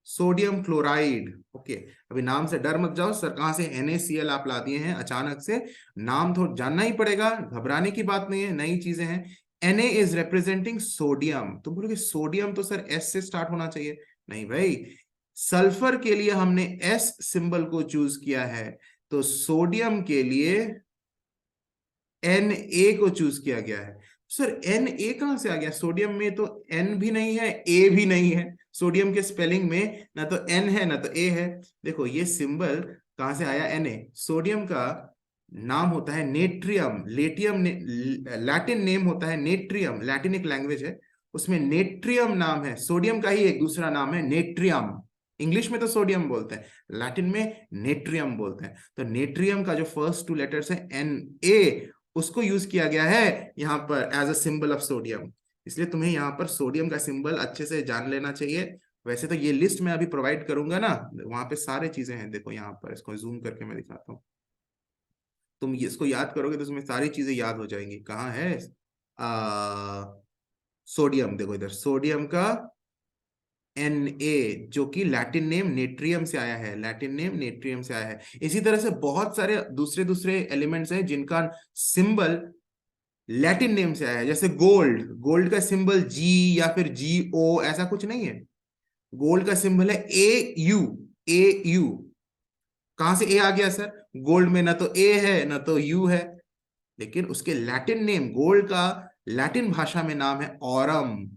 सोडियम क्लोराइड। ओके, अभी नाम से डर मत जाओ, सर कहां से NaCl आप ला दिए हैं अचानक से, नाम तो जानना ही पड़ेगा, घबराने की बात नहीं है, नई चीजें हैं। Na is representing sodium. तो बोलोगे सोडियम तो सर एस से स्टार्ट होना चाहिए। नहीं भाई, सल्फर के लिए हमने एस सिंबल को चूज किया है, तो सोडियम के लिए Na को चूज किया गया है। सर Na कहां से आ गया? सोडियम में तो N भी नहीं है, A भी नहीं है। सोडियम के स्पेलिंग में ना तो N है ना तो A है। देखो ये सिंबल कहां से आया? Na। सोडियम का नाम होता है नेट्रियम। लैटिन नेम होता है नेट्रियम। लैटिन एक लैंग्वेज है, उसमें नेट्रियम नाम है। सोडियम का ही एक दूसरा नाम है नेट्रियम। इंग्लिश में तो सोडियम बोलते हैं, लैटिन में नेट्रियम बोलते हैं। तो नेट्रियम का जो फर्स्ट टू लेटर्स है Na, उसको यूज किया गया है यहाँ पर as a symbol of sodium. इसलिए तुम्हें यहाँ पर सोडियम का सिंबल अच्छे से जान लेना चाहिए। वैसे तो ये लिस्ट मैं अभी प्रोवाइड करूंगा ना, वहां पे सारे चीजें हैं। देखो यहाँ पर, इसको जूम करके मैं दिखाता हूँ। तुम इसको याद करोगे तो तुम्हें सारी चीजें याद हो जाएंगी। कहाँ है सोडियम? देखो इधर सोडियम का Na, जो कि लैटिन नेम नेट्रियम से आया है। लैटिन नेम नेट्रियम से आया है। इसी तरह से बहुत सारे दूसरे दूसरे एलिमेंट्स हैं जिनका सिंबल लैटिन नेम से आया है। जैसे गोल्ड, गोल्ड का सिंबल G या फिर GO ऐसा कुछ नहीं है। गोल्ड का सिंबल है AU। AU कहां से ए आ गया सर? गोल्ड में ना तो ए है ना तो यू है, लेकिन उसके लैटिन नेम, गोल्ड का लैटिन भाषा में नाम है ऑरम।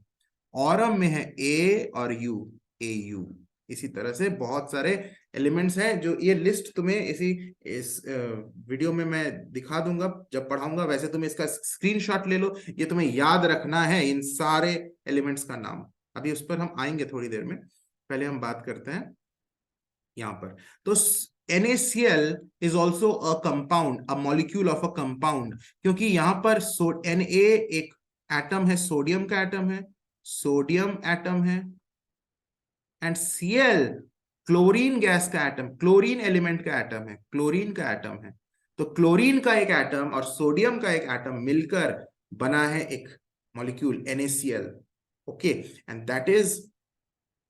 ऑरम में है ए और यू, AU। इसी तरह से बहुत सारे एलिमेंट्स हैं जो ये लिस्ट तुम्हें इस वीडियो में मैं दिखा दूंगा जब पढ़ाऊंगा। वैसे तुम इसका स्क्रीनशॉट ले लो, ये तुम्हें याद रखना है इन सारे एलिमेंट्स का नाम। अभी उस पर हम आएंगे थोड़ी देर में, पहले हम बात करते हैं यहाँ पर। तो NaCl is also a compound, a molecule of a compound, क्योंकि यहाँ पर Na एक एटम है, सोडियम का एटम है, सोडियम एटम है, एंड Cl क्लोरीन गैस का एटम, क्लोरीन एलिमेंट का एटम है, क्लोरीन का एटम है। तो क्लोरीन का एक एटम और सोडियम का एक एटम मिलकर बना है एक molecule NaCl। Okay, and that is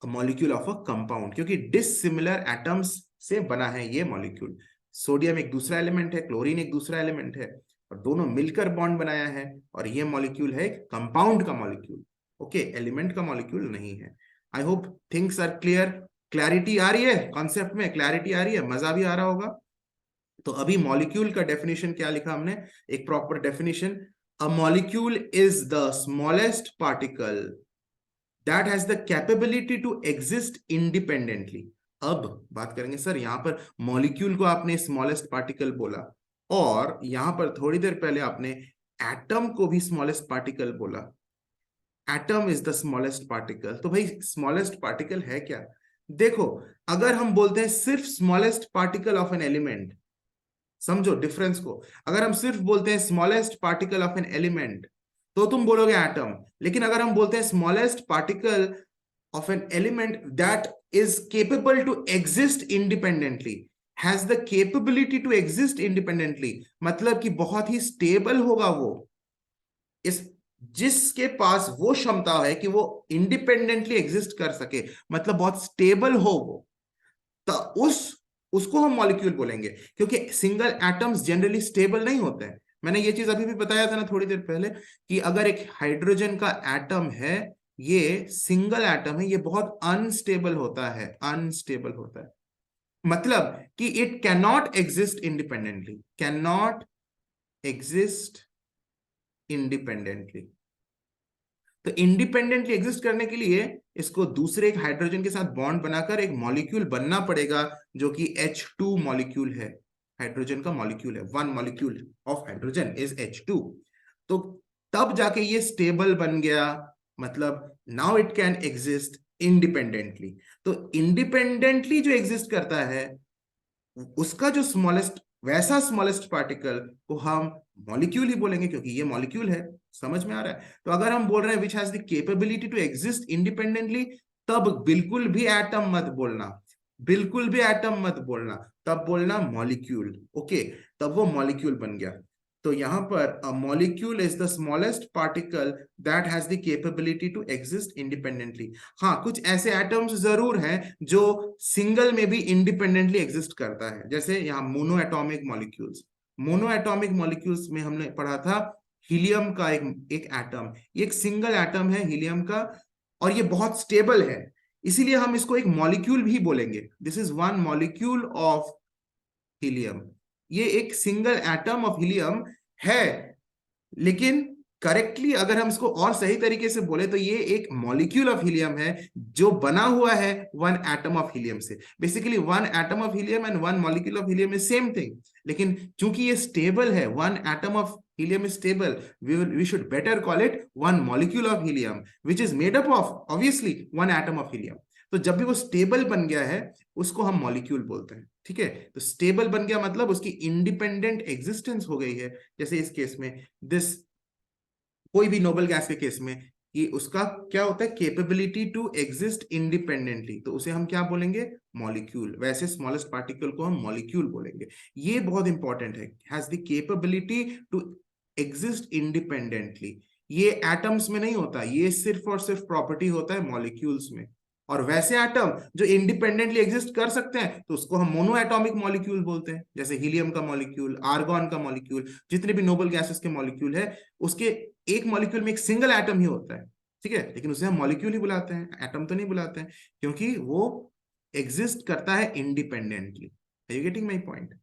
molecule of a compound, क्योंकि डिसिमिलर एटम्स से बना है ये मॉलिक्यूल। सोडियम एक दूसरा एलिमेंट है, क्लोरीन एक दूसरा एलिमेंट है, और दोनों मिलकर बॉन्ड बनाया है, और ये मॉलिक्यूल है कंपाउंड का मॉलिक्यूल। ओके, एलिमेंट का मॉलिक्यूल नहीं है। I hope things are clear. Clarity आ रही है कॉन्सेप्ट में? क्लैरिटी आ रही है, मजा भी आ रहा होगा। तो अभी मॉलिक्यूल का डेफिनेशन क्या लिखा हमने, एक proper definition. A molecule is the smallest particle that has the capability to exist independently। अब बात करेंगे सर, यहां पर मॉलिक्यूल को आपने स्मॉलेस्ट पार्टिकल बोला, और यहां पर थोड़ी देर पहले आपने एटम को भी स्मॉलेस्ट पार्टिकल बोला। Atom is the smallest particle, तो भाई स्मॉलेस्ट पार्टिकल है क्या? देखो, अगर हम बोलते हैं सिर्फ smallest particle of an element, समझो डिफरेंस को। अगर हम सिर्फ बोलते हैं smallest particle of an element, तो तुम बोलोगे एटम। लेकिन अगर हम बोलते हैं smallest particle of an element that is capable to exist independently, has the capability to exist independently, मतलब कि बहुत ही स्टेबल होगा वो, इस जिसके पास वो क्षमता है कि वो इंडिपेंडेंटली एग्जिस्ट कर सके, मतलब बहुत स्टेबल हो वो, तो उसको हम मॉलिक्यूल बोलेंगे। क्योंकि सिंगल एटम्स जनरली स्टेबल नहीं होते हैं। मैंने ये चीज अभी भी बताया था ना थोड़ी देर पहले, कि अगर एक हाइड्रोजन का एटम है, ये सिंगल एटम है, ये बहुत अनस्टेबल होता है, अनस्टेबल होता है। मतलब कि it can not exist independently, can not exist independently. तो इंडिपेंडेंटली एग्जिस्ट करने के लिए इसको दूसरे एक हाइड्रोजन के साथ बॉन्ड बनाकर एक मॉलिक्यूल बनना पड़ेगा, जो कि H2 मॉलिक्यूल है। हाइड्रोजन का मॉलिक्यूल है, one molecule of hydrogen is H2। तो तब जाके ये स्टेबल बन गया, मतलब now it can exist independently. तो इंडिपेंडेंटली जो एग्जिस्ट करता है, उसका जो स्मॉलेस्ट, वैसा स्मॉलेस्ट पार्टिकल को हम मॉलिक्यूल ही बोलेंगे, क्योंकि ये मॉलिक्यूल है। समझ में आ रहा है? तो अगर हम बोल रहे हैं which has the capability to exist independently, तब बिल्कुल भी एटम मत बोलना, बिल्कुल भी एटम मत बोलना, तब बोलना मॉलिक्यूल। ओके, तब वो मॉलिक्यूल बन गया। तो यहां पर a molecule is the smallest particle that has the capability to exist independently. हाँ, कुछ ऐसे एटम्स जरूर हैं जो सिंगल में भी इंडिपेंडेंटली एग्जिस्ट करता है, जैसे यहाँ mono atomic molecules. Mono atomic molecules में हमने पढ़ा था हीलियम का एक एटम, एक सिंगल एटम है हीलियम का, और ये बहुत स्टेबल है, इसीलिए हम इसको एक मॉलिक्यूल भी बोलेंगे। This is one molecule of helium. ये एक सिंगल एटम ऑफ हीलियम है, लेकिन करेक्टली अगर हम इसको और सही तरीके से बोले तो ये एक मॉलिक्यूल ऑफ हीलियम है जो बना हुआ है वन एटम ऑफ हीलियम से। Basically one atom of helium and one molecule of helium is same thing, लेकिन चूंकि ये स्टेबल है, one atom of helium is stable, we should better call it one molecule of helium which is made up of obviously one atom of helium। तो जब भी वो stable बन गया है उसको हम मॉलिक्यूल बोलते हैं, ठीक है। तो स्टेबल बन गया मतलब उसकी इंडिपेंडेंट एग्जिस्टेंस हो गई है। जैसे इस केस में दिस, कोई भी नोबल गैस के केस में कि उसका क्या होता है, केपेबिलिटी टू एग्जिस्ट इंडिपेंडेंटली, तो उसे हम क्या बोलेंगे, मॉलिक्यूल। वैसे स्मॉलेस्ट पार्टिकल को हम मॉलिक्यूल बोलेंगे। ये बहुत इंपॉर्टेंट है, has the capability to exist independently. ये एटम्स में नहीं होता, ये सिर्फ और सिर्फ प्रॉपर्टी होता है मॉलिक्यूल्स में। और वैसे एटम जो इंडिपेंडेंटली एग्जिस्ट कर सकते हैं तो उसको हम मोनो एटॉमिक मॉलिक्यूल बोलते हैं, जैसे हीलियम का मॉलिक्यूल, आर्गॉन का मॉलिक्यूल, जितने भी नोबल गैसेस के मॉलिक्यूल है उसके एक मॉलिक्यूल में एक सिंगल एटम ही होता है, ठीक है, लेकिन उसे हम मॉलिक्यूल ही बुलाते हैं, एटम तो नहीं बुलाते हैं, क्योंकि वो एग्जिस्ट करता है independently. Are you getting my point?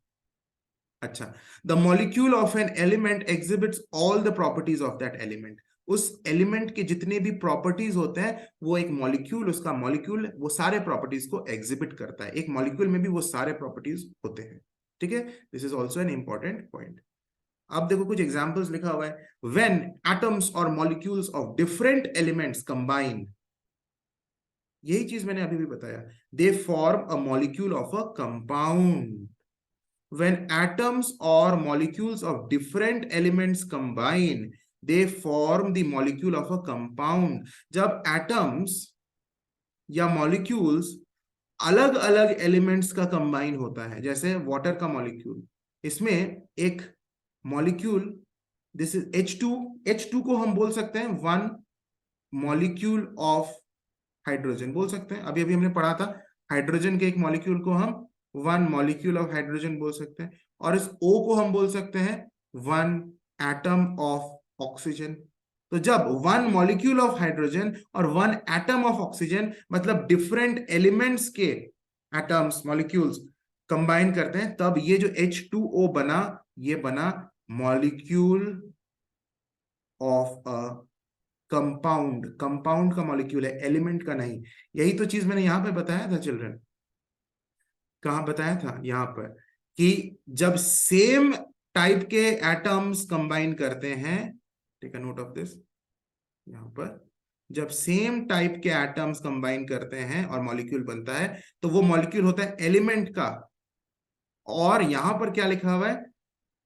अच्छा, the molecule of an element exhibits all the properties of that element. उस एलिमेंट के जितने भी प्रॉपर्टीज होते हैं वो एक मॉलिक्यूल, उसका मॉलिक्यूल वो सारे प्रॉपर्टीज को एग्जिबिट करता है। एक मॉलिक्यूल में भी वो सारे प्रॉपर्टीज होते हैं, ठीक है। This is also an important point. अब देखो कुछ एग्जांपल्स लिखा हुआ है, व्हेन एटम्स और molecules of different elements combine, यही चीज मैंने अभी भी बताया, they form a molecule of a compound. When atoms or molecules of different elements combine, they form the molecule of a compound। जब atoms या molecules अलग अलग एलिमेंट्स का कंबाइन होता है, जैसे वाटर का मॉलिक्यूल, इसमें एक molecule, this is H2, H2 को हम बोल सकते हैं वन मॉलिक्यूल ऑफ हाइड्रोजन बोल सकते हैं। अभी अभी हमने पढ़ा था हाइड्रोजन के एक मॉलिक्यूल को हम वन मॉलिक्यूल ऑफ हाइड्रोजन बोल सकते हैं, और इस O को हम बोल सकते हैं वन एटम ऑफ ऑक्सीजन। तो जब वन मॉलिक्यूल ऑफ हाइड्रोजन और वन एटम ऑफ ऑक्सीजन, मतलब डिफरेंट एलिमेंट्स के एटम्स मॉलिक्यूल्स कंबाइन करते हैं, तब ये जो H2O बना, ये बना molecule of a compound. Compound का मॉलिक्यूल है, एलिमेंट का नहीं। यही तो चीज मैंने यहां पे बताया था चिल्ड्रन, कहां बताया था, यहां पर, कि जब सेम टाइप के एटम्स कंबाइन करते हैं, take a note of this, यहां पर जब सेम टाइप के एटम्स कंबाइन करते हैं और मॉलिक्यूल बनता है तो वो मॉलिक्यूल होता है एलिमेंट का। और यहां पर क्या लिखा हुआ है,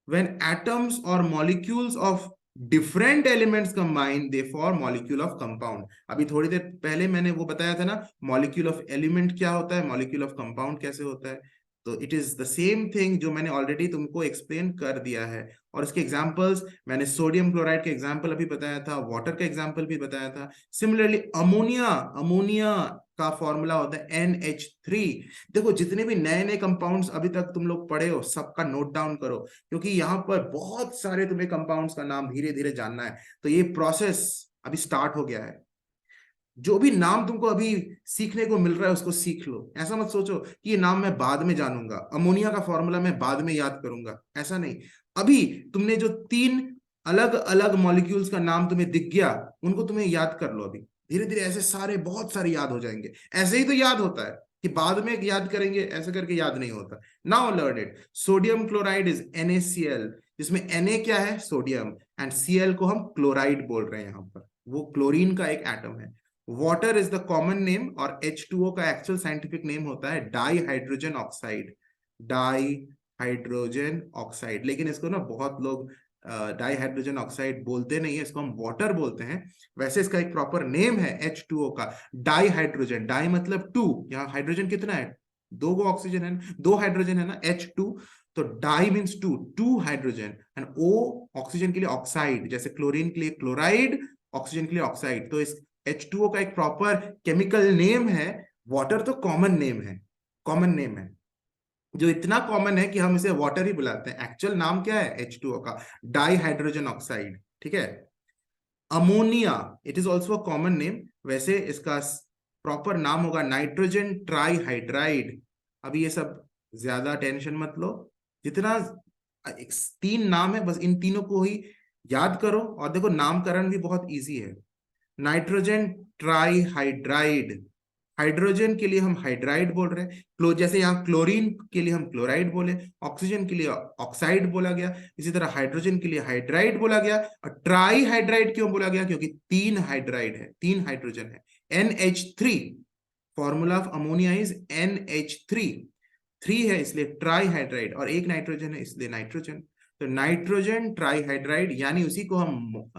when atoms or molecules of different elements combine they form molecule of compound। अभी थोड़ी देर पहले मैंने वो बताया था ना, molecule of element क्या होता है, molecule of compound कैसे होता है। तो it is the same thing जो मैंने ऑलरेडी तुमको एक्सप्लेन कर दिया है। और इसके एग्जांपल्स मैंने सोडियम क्लोराइड के एग्जांपल अभी बताया था, वाटर का एग्जांपल भी बताया था। सिमिलरली अमोनिया, अमोनिया का फॉर्मूला होता है NH3। देखो जितने भी नए नए कंपाउंड्स अभी तक तुम लोग पढ़े हो सबका नोट डाउन करो, क्योंकि यहाँ पर बहुत सारे तुम्हें कंपाउंड्स का नाम धीरे धीरे जानना है। तो ये प्रोसेस अभी स्टार्ट हो गया है। जो भी नाम तुमको अभी सीखने को मिल रहा है उसको सीख लो। ऐसा मत सोचो कि ये नाम मैं बाद में जानूंगा, अमोनिया का फॉर्मूला मैं बाद में याद करूंगा, ऐसा नहीं। अभी तुमने जो 3 अलग अलग मॉलिक्यूल्स का नाम तुम्हें दिख गया, उनको तुम्हें याद कर लो। अभी धीरे धीरे ऐसे सारे बहुत सारे याद हो जाएंगे। ऐसे ही तो याद होता है कि बाद में याद करेंगे, ऐसे करके याद नहीं होता। Now learn it. Sodium chloride is NaCl, जिसमें Na क्या है, सोडियम, एंड Cl को हम क्लोराइड बोल रहे हैं। यहाँ पर वो क्लोरीन का एक एटम है। Water is the common name, और H2O का एक्चुअल साइंटिफिक नेम होता है di hydrogen oxide, di hydrogen oxide. लेकिन इसको ना बहुत लोग डाई हाइड्रोजन ऑक्साइड बोलते नहीं है, इसको हम वाटर बोलते हैं। वैसे इसका एक प्रॉपर नेम है H2O का, डाई हाइड्रोजन। डाई मतलब 2, यहाँ हाइड्रोजन कितना है, 2 गो ऑक्सीजन है, 2 हाइड्रोजन है ना, H2। तो di means 2, 2 hydrogen, and O oxygen के लिए ऑक्साइड, जैसे क्लोरीन के लिए क्लोराइड, ऑक्सीजन के लिए ऑक्साइड। तो इस H2O का एक प्रॉपर केमिकल नेम है। वाटर तो कॉमन नेम है, कॉमन नेम है, जो इतना कॉमन है कि हम इसे वाटर ही बुलाते हैं। एक्चुअल नाम क्या है H2O का, डाई हाइड्रोजन ऑक्साइड। ठीक है। Ammonia, it is also a common name, वैसे इसका प्रॉपर नाम होगा नाइट्रोजन ट्राईहाइड्राइड। अभी ये सब ज्यादा टेंशन मत लो, जितना 3 नाम है बस इन तीनों को ही याद करो, और देखो नामकरण भी बहुत इजी है। नाइट्रोजन ट्राईहाइड्राइड, हाइड्रोजन के लिए हम हाइड्राइड बोल रहे हैं, जैसे यहाँ क्लोरीन के लिए हम क्लोराइड बोले, ऑक्सीजन के लिए ऑक्साइड बोला गया, इसी तरह हाइड्रोजन के लिए हाइड्राइड बोला गया। और ट्राई हाइड्राइड क्यों बोला गया? क्योंकि 3 हाइड्राइड है, 3 हाइड्रोजन है। NH3, formula of ammonia is NH3, 3 है इसलिए ट्राई हाइड्राइड, और 1 नाइट्रोजन है इसलिए नाइट्रोजन। तो नाइट्रोजन ट्राईहाइड्राइड यानी उसी को हम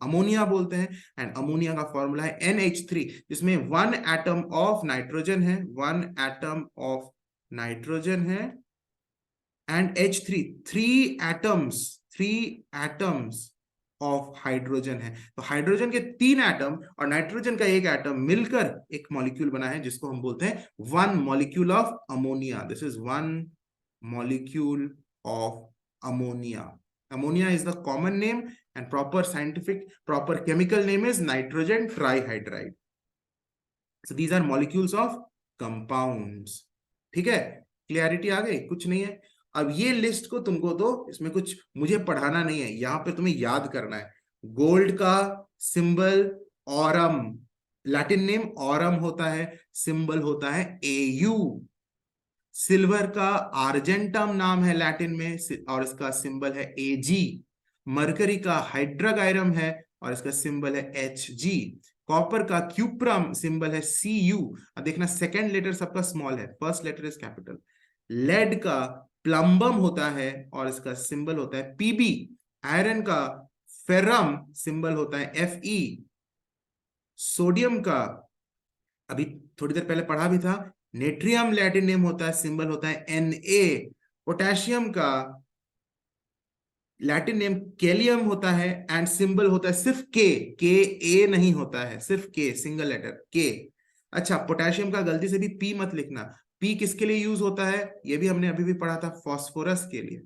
अमोनिया बोलते हैं। एंड अमोनिया का फॉर्मूला है NH3, जिसमें 1 एटम ऑफ नाइट्रोजन है, 1 एटम ऑफ नाइट्रोजन है, and H3, 3 atoms of hydrogen है। तो हाइड्रोजन के 3 एटम और नाइट्रोजन का 1 एटम मिलकर एक मॉलिक्यूल बना है, जिसको हम बोलते हैं 1 molecule of ammonia. This is 1 molecule of ammonia. Ammonia is the common name and proper chemical name is nitrogen trihydrate. So these are molecules of compounds. ठीक है, क्लियरिटी आ गई? कुछ नहीं है। अब ये लिस्ट को तुमको तो इसमें कुछ मुझे पढ़ाना नहीं है, यहां पे तुम्हें याद करना है। गोल्ड का symbol Aurum, Latin name Aurum होता है, सिंबल होता है AU। सिल्वर का आर्जेंटम नाम है लैटिन में, और इसका सिंबल है AG। मरकरी का हाइड्रागायरम है और इसका सिंबल है HG। कॉपर का क्यूप्रम, सिंबल है CU। अब देखना सेकंड लेटर सबका स्मॉल है, first letter is capital. Lead का प्लम्बम होता है और इसका सिंबल होता है PB। आयरन का फेरम, सिंबल होता है FE। सोडियम का अभी थोड़ी देर पहले पढ़ा भी था, नेट्रियम लैटिन नेम होता है, सिंबल होता है Na। पोटेशियम का लैटिन नेम कैलियम होता है एंड सिंबल होता है सिर्फ Ka नहीं होता है, सिर्फ K, सिंगल लेटर K। अच्छा, पोटेशियम का गलती से भी P मत लिखना। P किसके लिए यूज होता है? ये भी हमने अभी भी पढ़ा था, फॉस्फोरस के लिए।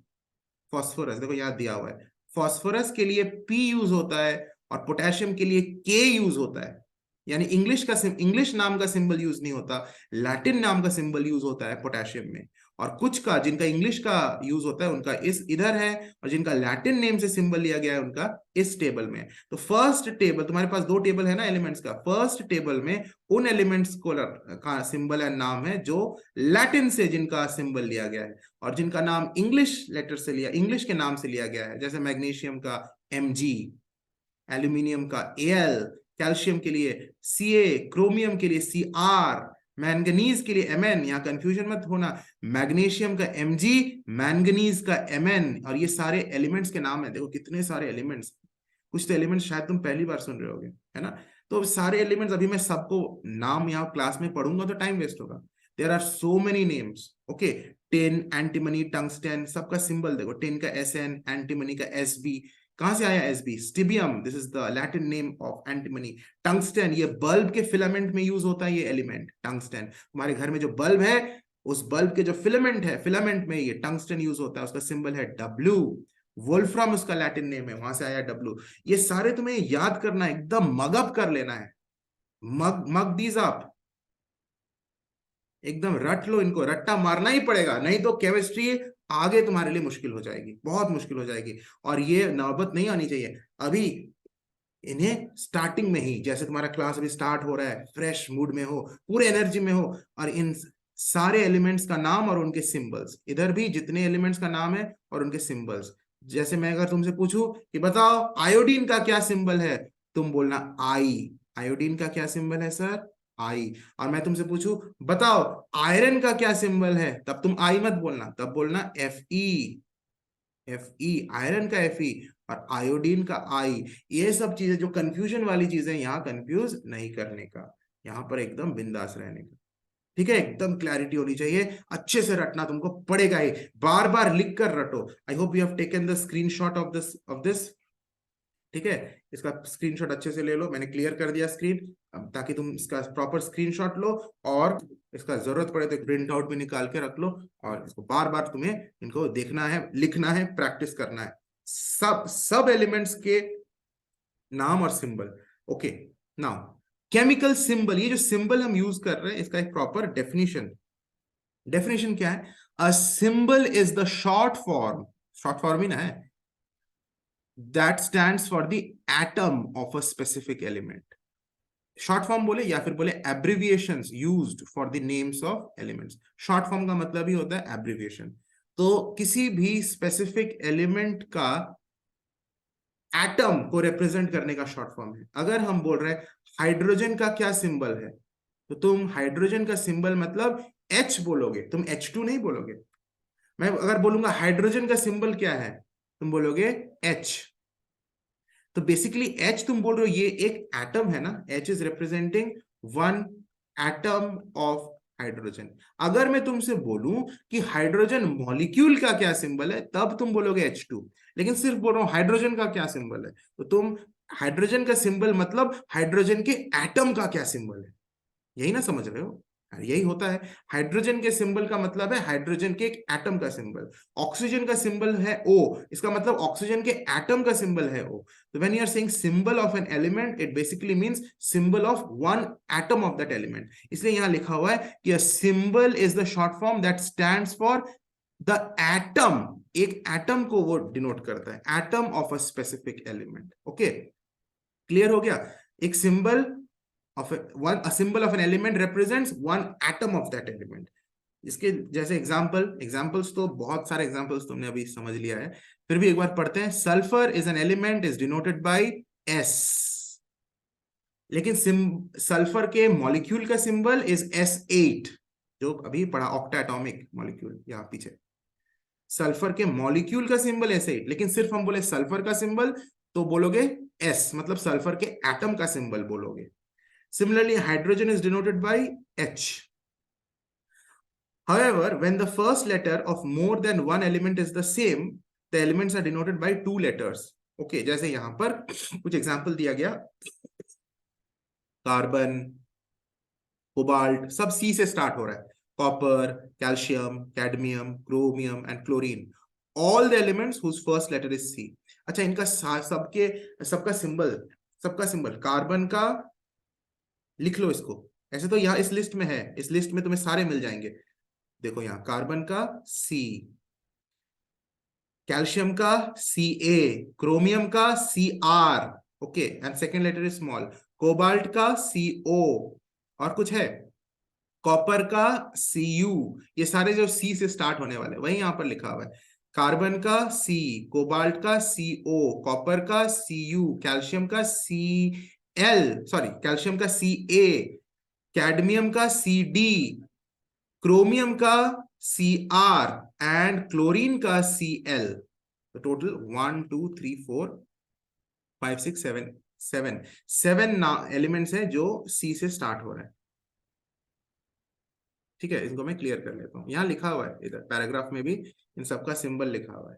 फॉस्फोरस देखो याद दिया हुआ है, फॉस्फोरस के लिए P यूज होता है और पोटेशियम के लिए K यूज होता है। यानी इंग्लिश नाम का सिंबल यूज नहीं होता, लैटिन नाम का सिंबल यूज होता है पोटेशियम में। और कुछ का जिनका इंग्लिश का यूज होता है उनका इस इधर है, और जिनका लैटिन नेम से सिंबल लिया गया है उनका इस टेबल में। तो फर्स्ट टेबल, तुम्हारे पास 2 टेबल है ना एलिमेंट्स का, फर्स्ट टेबल में उन एलिमेंट्स को का सिंबल है, नाम है जो लैटिन से जिनका सिंबल लिया गया है, और जिनका नाम इंग्लिश लेटर से लिया, इंग्लिश के नाम से लिया गया है। जैसे मैग्नीशियम का Mg, एल्यूमिनियम का Al, कैल्शियम के लिए Ca, क्रोमियम के लिए Cr, मैंगनीज के लिए Mn। यहां कंफ्यूजन मत होना, मैग्नीशियम का Mg, मैंगनीज का Mn। और ये सारे एलिमेंट्स के नाम है, देखो कितने सारे एलिमेंट्स। कुछ तो एलिमेंट्स शायद तुम पहली बार सुन रहे होगे, है ना। तो सारे एलिमेंट्स अभी मैं सबको नाम यहाँ क्लास में पढ़ूंगा तो टाइम वेस्ट होगा। There are so many names, okay. Tin, antimony, tungsten, सबका सिंबल देखो, टिन का Sn, एंटीमनी का Sb। कहां से आया Sb? Stibium, this is the Latin name of antimony. Tungsten, ये बल्ब के फिलामेंट में यूज होता है ये एलिमेंट टंगस्टन। तुम्हारे घर में जो बल्ब है, उस बल्ब के जो फिलामेंट है, फिलामेंट में ये टंगस्टन यूज होता है, उसका सिंबल है W। वोल्फ्राम उसका लैटिन नेम है, वहां से आया W। ये सारे तुम्हें याद करना है, एकदम मगअप कर लेना है, मग दीज आप, एकदम रट लो इनको, रट्टा मारना ही पड़ेगा, नहीं तो केमिस्ट्री आगे तुम्हारे लिए मुश्किल हो जाएगी, बहुत मुश्किल हो जाएगी। और ये नौबत नहीं आनी चाहिए अभी, इन्हें स्टार्टिंग में ही, जैसे तुम्हारा क्लास अभी स्टार्ट हो रहा है, फ्रेश मूड में हो, पूरे एनर्जी में हो, और इन सारे एलिमेंट्स का नाम और उनके सिंबल्स, इधर भी जितने एलिमेंट्स का नाम है और उनके सिंबल्स। जैसे मैं अगर तुमसे पूछूं कि बताओ आयोडीन का क्या सिंबल है, तुम बोलना आई। आयोडीन का क्या सिंबल है सर? आई। और मैं तुमसे पूछूं बताओ आयरन का क्या सिंबल है, तब तुम आई मत बोलना, तब बोलना Fe। आयरन का Fe और आयोडीन का आई। ये सब चीजें जो कंफ्यूजन वाली चीजें, यहाँ कंफ्यूज नहीं करने का, यहाँ पर एकदम बिंदास रहने का, ठीक है। एकदम क्लैरिटी होनी चाहिए, अच्छे से रटना तुमको पड़ेगा ही, बार बार लिख कर रटो। I hope you have taken the screenshot of this, ठीक है। इसका स्क्रीनशॉट अच्छे से ले लो, मैंने क्लियर कर दिया स्क्रीन, ताकि तुम इसका प्रॉपर स्क्रीनशॉट लो, और इसका जरूरत पड़े तो प्रिंट आउट भी निकाल के रख लो, और इसको बार बार तुम्हें इनको देखना है, लिखना है, प्रैक्टिस करना है। सब एलिमेंट्स के नाम और symbol. Okay, now chemical symbol, ये जो सिंबल हम यूज कर रहे हैं इसका एक प्रॉपर डेफिनेशन क्या है? A symbol is the short form ही ना है, that stands for the atom of a specific element. Short form बोले या फिर बोले abbreviations used for the names of elements. Short form का मतलब ही होता है एब्रिविएशन। तो किसी भी स्पेसिफिक एलिमेंट का एटम को रिप्रेजेंट करने का शॉर्ट फॉर्म है। अगर हम बोल रहे हैं हाइड्रोजन का क्या सिंबल है, तो तुम हाइड्रोजन का सिंबल मतलब H बोलोगे, तुम H2 नहीं बोलोगे। मैं अगर बोलूंगा हाइड्रोजन का सिंबल क्या है, तुम बोलोगे H। तो बेसिकली H तुम बोल रहे हो ये एक एटम है ना, H is representing one atom of hydrogen. अगर मैं तुमसे बोलूं कि हाइड्रोजन मॉलिक्यूल का क्या सिंबल है, तब तुम बोलोगे H2। लेकिन सिर्फ बोल रहा हूं हाइड्रोजन का क्या सिंबल है, तो तुम हाइड्रोजन का सिंबल मतलब हाइड्रोजन के एटम का क्या सिंबल है, यही ना समझ रहे हो? यही होता है। हाइड्रोजन के सिंबल का मतलब है हाइड्रोजन के एक एटम का सिंबल। ऑक्सीजन का सिंबल है O, इसका मतलब ऑक्सीजन के एटम का सिंबल है O। तो when you are saying symbol of an element, it basically means symbol of one atom of that element. इसलिए यहां लिखा हुआ है कि a symbol is the short form that stands for the atom, एक atom को वो डिनोट करता है, atom of a specific element. Okay, clear हो गया? एक symbol of a symbol of an element represents one atom of that element। इसके जैसे एग्जांपल्स तो बहुत सारे एग्जांपल्स तुमने अभी समझ लिया है, फिर भी एक बार पढ़ते हैं। Sulphur is an element is denoted by S, लेकिन सल्फर के मॉलिक्यूल का सिंबल इज S8, जो अभी पढ़ा ऑक्टा एटॉमिक मॉलिक्यूल यहाँ पीछे। सल्फर के मॉलिक्यूल का सिंबल S8, लेकिन सिर्फ हम बोले सल्फर का सिंबल तो बोलोगे S, मतलब सल्फर के एटम का सिंबल बोलोगे। Similarly, hydrogen is denoted by H. However, when the first letter of more than one element is the same, the elements are denoted by two letters. Okay, जैसे यहां पर कुछ example दिया गया, carbon, cobalt, सब C से start हो रहा है। Copper, calcium, cadmium, chromium and chlorine, all the elements whose first letter is C। अच्छा, इनका सबका सिंबल कार्बन का लिख लो इसको, ऐसे तो यहाँ इस लिस्ट में है, इस लिस्ट में तुम्हें सारे मिल जाएंगे। देखो यहाँ कार्बन का C, कैल्शियम का Ca, क्रोमियम का Cr, okay and second letter is small, cobalt का Co, और कुछ है, कॉपर का Cu। ये सारे जो C से स्टार्ट होने वाले वही यहाँ पर लिखा हुआ है। कार्बन का C, कोबाल्ट का Co, कॉपर का Cu, कैल्शियम का कैल्शियम का Ca, कैडमियम का Cd, क्रोमियम का Cr एंड क्लोरीन का Cl। तो टोटल 1 2 3 4 5 6 7 एलिमेंट्स है जो C से स्टार्ट हो रहा है। ठीक है, इनको मैं क्लियर कर लेता हूं। यहां लिखा हुआ है, इधर पैराग्राफ में भी इन सबका सिंबल लिखा हुआ है।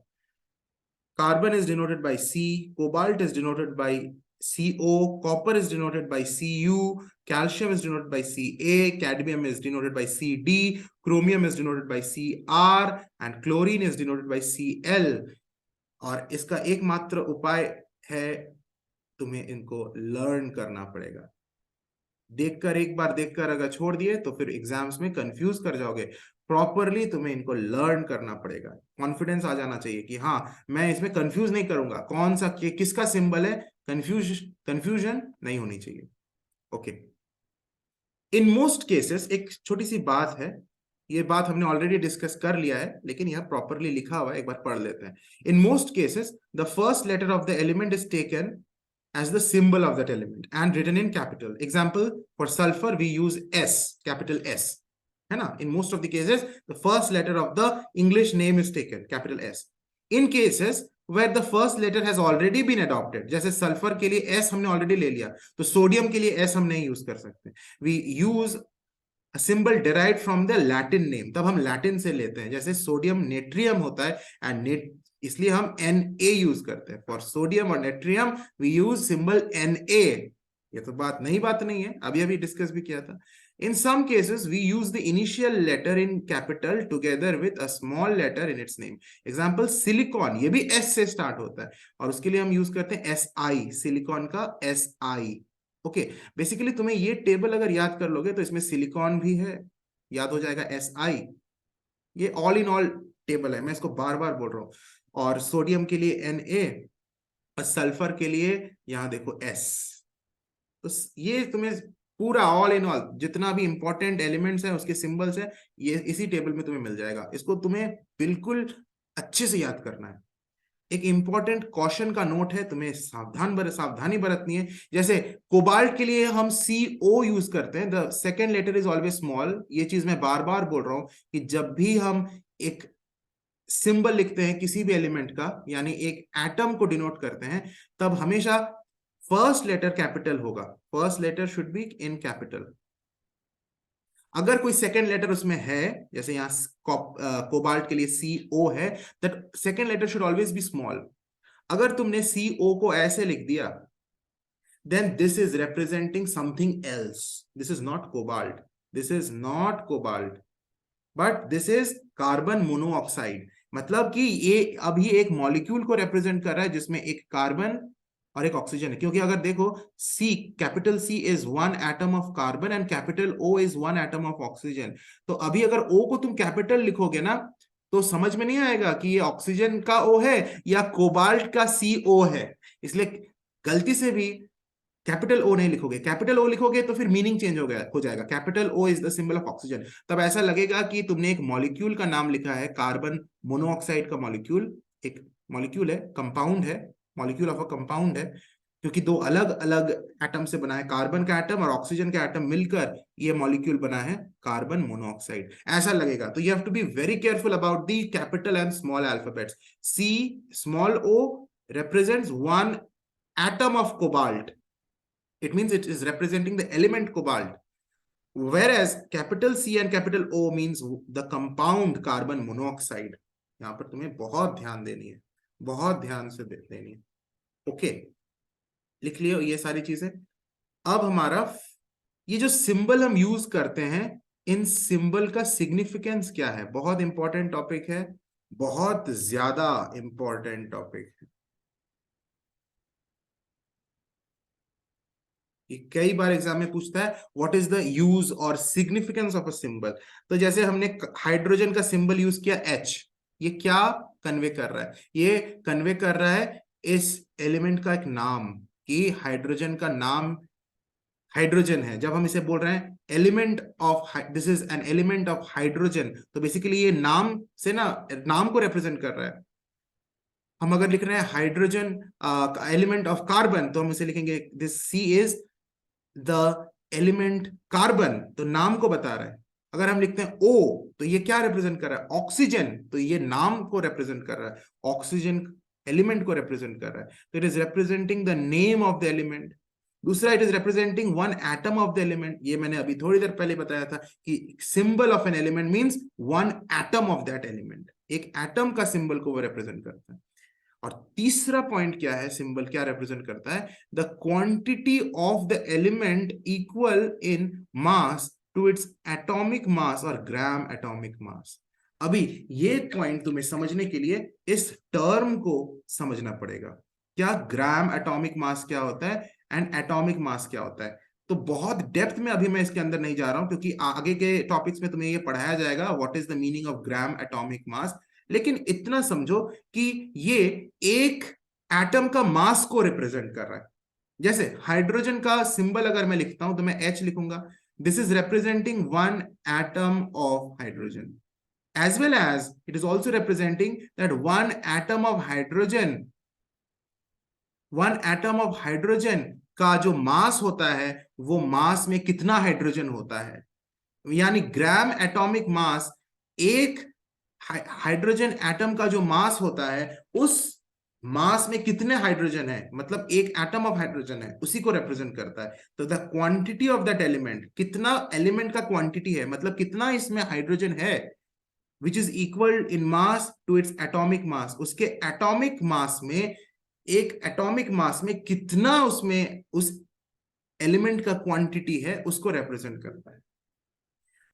Carbon is denoted by C, cobalt is denoted by Co, copper is denoted by Cu, calcium is denoted by Ca, cadmium is denoted by Cd, chromium is denoted by Cr and chlorine is denoted by Cl। और इसका एकमात्र उपाय है, तुम्हें इनको learn करना पड़ेगा। एक बार देखकर अगर छोड़ दिए तो फिर एग्जाम्स में कंफ्यूज कर जाओगे। प्रॉपरली तुम्हें इनको लर्न करना पड़ेगा, कॉन्फिडेंस आ जाना चाहिए कि हाँ मैं इसमें कंफ्यूज नहीं करूंगा, कौन सा किसका सिंबल है, कंफ्यूजन नहीं होनी चाहिए। ओके, इन मोस्ट केसेस, एक छोटी सी बात है, ये बात हमने ऑलरेडी डिस्कस कर लिया है लेकिन यह प्रॉपरली लिखा हुआ है, एक बार पढ़ लेते हैं। In most cases the first letter of the element is taken as the symbol of that element and written in capital. Example, for sulfur we use S, capital S, है ना? In most of the cases the first letter of the English name is taken, capital S. In cases where the first letter has already been adopted, जैसे sulphur के लिए S हमने already ले लिया, तो sodium के लिए S हम नहीं यूज कर सकते। We use a symbol derived from the Latin name, तब हम लैटिन से लेते हैं, जैसे सोडियम नेट्रियम होता है एंड इसलिए हम Na यूज करते हैं। फॉर सोडियम और natrium we use symbol Na। ये तो बात नहीं है, अभी डिस्कस भी किया था। In some cases, we use the initial letter in capital together with a small letter in its name. Example, silicon, ये भी S से start होता है और उसके लिए हम use करते हैं SI, सिलिकॉन का SI. ओके, बेसिकली तुम्हें ये टेबल अगर याद कर लोगे तो इसमें सिलिकॉन भी है, याद हो जाएगा SI. ये ऑल इन ऑल टेबल है, मैं इसको बार बार बोल रहा हूँ. और सोडियम के लिए Na और सल्फर के लिए यहां देखो S. तो ये तुम्हें पूरा ऑल इन ऑल जितना भी इंपॉर्टेंट एलिमेंट्स है उसके सिंबल्स है, ये इसी टेबल में तुम्हें मिल जाएगा. इसको तुम्हें बिल्कुल अच्छे से याद करना है. एक इंपॉर्टेंट कॉशन का नोट है, तुम्हें सावधानी बरतनी है. जैसे कोबाल्ट के लिए हम CO यूज करते हैं, the second letter is always small. ये चीज मैं बार बार बोल रहा हूं कि जब भी हम एक सिंबल लिखते हैं किसी भी एलिमेंट का, यानी एक एटम को डिनोट करते हैं, तब हमेशा फर्स्ट लेटर कैपिटल होगा. First letter should be in capital. अगर कोई सेकेंड लेटर उसमें है, जैसे यहाँ कोबाल्ट के लिए CO है, that second letter should always be small. अगर तुमने CO को ऐसे लिख दिया, then this is representing something else. This is not cobalt. This is not cobalt. But this is carbon monoxide. मतलब कि ये अभी एक मॉलिक्यूल को रिप्रेजेंट कर रहा है जिसमें एक कार्बन और एक ऑक्सीजन है. क्योंकि अगर देखो, capital C is one atom of carbon and capital O is one atom of oxygen. तो अभी अगर O को तुम कैपिटल लिखोगे ना, तो समझ में नहीं आएगा कि ये ऑक्सीजन का O है या कोबाल्ट का CO है. इसलिए गलती से भी कैपिटल O नहीं लिखोगे. कैपिटल O लिखोगे तो फिर मीनिंग चेंज हो जाएगा. Capital O is the symbol of oxygen. तब ऐसा लगेगा कि तुमने एक मॉलिक्यूल का नाम लिखा है, कार्बन मोनोऑक्साइड का मॉलिक्यूल. एक मॉलिक्यूल है, कंपाउंड है, मॉलिक्यूल ऑफ अ कंपाउंड है, क्योंकि दो अलग अलग एटम से बना है. कार्बन का एटम और ऑक्सीजन का एटम मिलकर ये मॉलिक्यूल बना है कार्बन मोनोऑक्साइड. ऐसा लगेगा. तो you have to be very careful about the capital and small alphabets. C, small O represents one atom of cobalt. It means it is representing the element cobalt, whereas capital C and capital O means the compound carbon monoxide. यहां पर तुम्हें बहुत ध्यान देनी है, बहुत ध्यान से देनी है. ओके, लिख लियो ये सारी चीजें. अब हमारा ये जो सिंबल हम यूज करते हैं, इन सिंबल का सिग्निफिकेंस क्या है? बहुत इंपॉर्टेंट टॉपिक है, बहुत ज्यादा इंपॉर्टेंट टॉपिक है. कई बार एग्जाम में पूछता है व्हाट इज द यूज और सिग्निफिकेंस ऑफ अ सिंबल. तो जैसे हमने हाइड्रोजन का सिंबल यूज किया H, ये क्या कन्वे कर रहा है? ये कन्वे कर रहा है इस एलिमेंट का एक नाम, कि हाइड्रोजन का नाम हाइड्रोजन है. जब हम इसे बोल रहे हैं element of, this is an element of hydrogen, तो बेसिकली ये नाम से ना, नाम को रिप्रेजेंट कर रहा है. हम अगर लिख रहे हैं हाइड्रोजन एलिमेंट ऑफ कार्बन, तो हम इसे लिखेंगे this C is the element carbon, तो नाम को बता रहा है. अगर हम लिखते हैं O, तो ये क्या रिप्रेजेंट कर रहा है? ऑक्सीजन, तो ये नाम को रिप्रेजेंट कर रहा है, ऑक्सीजन एलिमेंट को रिप्रेजेंट कर रहा है. तो it is representing the name of the element. दूसरा, it is representing one atom of the element. ये मैंने अभी थोड़ी देर पहले बताया था कि symbol of an element means one atom of that element. एक एटम का सिंबल को वो रिप्रेजेंट करता है. और तीसरा पॉइंट क्या है? सिंबल क्या रिप्रेजेंट करता है? The quantity of the element equal in mass to its atomic mass और ग्राम एटॉमिक मास. अभी ये पॉइंट तुम्हें समझने के लिए इस टर्म को समझना पड़ेगा. क्या ग्राम एटॉमिक मास क्या होता है एंड एटॉमिक मास क्या होता है? तो बहुत डेप्थ में अभी मैं इसके अंदर नहीं जा रहा हूं, क्योंकि आगे के टॉपिक्स में तुम्हें ये पढ़ाया जाएगा what is the meaning of gram atomic mass. लेकिन इतना समझो कि ये एक एटम का मास को रिप्रेजेंट कर रहा है. जैसे हाइड्रोजन का सिंबल अगर मैं लिखता हूं तो मैं H लिखूंगा. This is representing one atom of hydrogen, as well as it is also representing that one atom of hydrogen का जो मास होता है, वो मास में कितना हाइड्रोजन होता है. यानी ग्राम एटॉमिक मास, एक हाइड्रोजन एटम का जो मास होता है, उस मास में कितने हाइड्रोजन है, मतलब एक एटम ऑफ हाइड्रोजन है, उसी को रिप्रेजेंट करता है. तो the quantity of that element, कितना एलिमेंट का क्वांटिटी है, मतलब कितना इसमें हाइड्रोजन है, which is equal in mass to its atomic mass. उसके एटॉमिक मास में, एक एटॉमिक मास में कितना उसमें उस एलिमेंट का क्वांटिटी है, उसको रिप्रेजेंट करता है.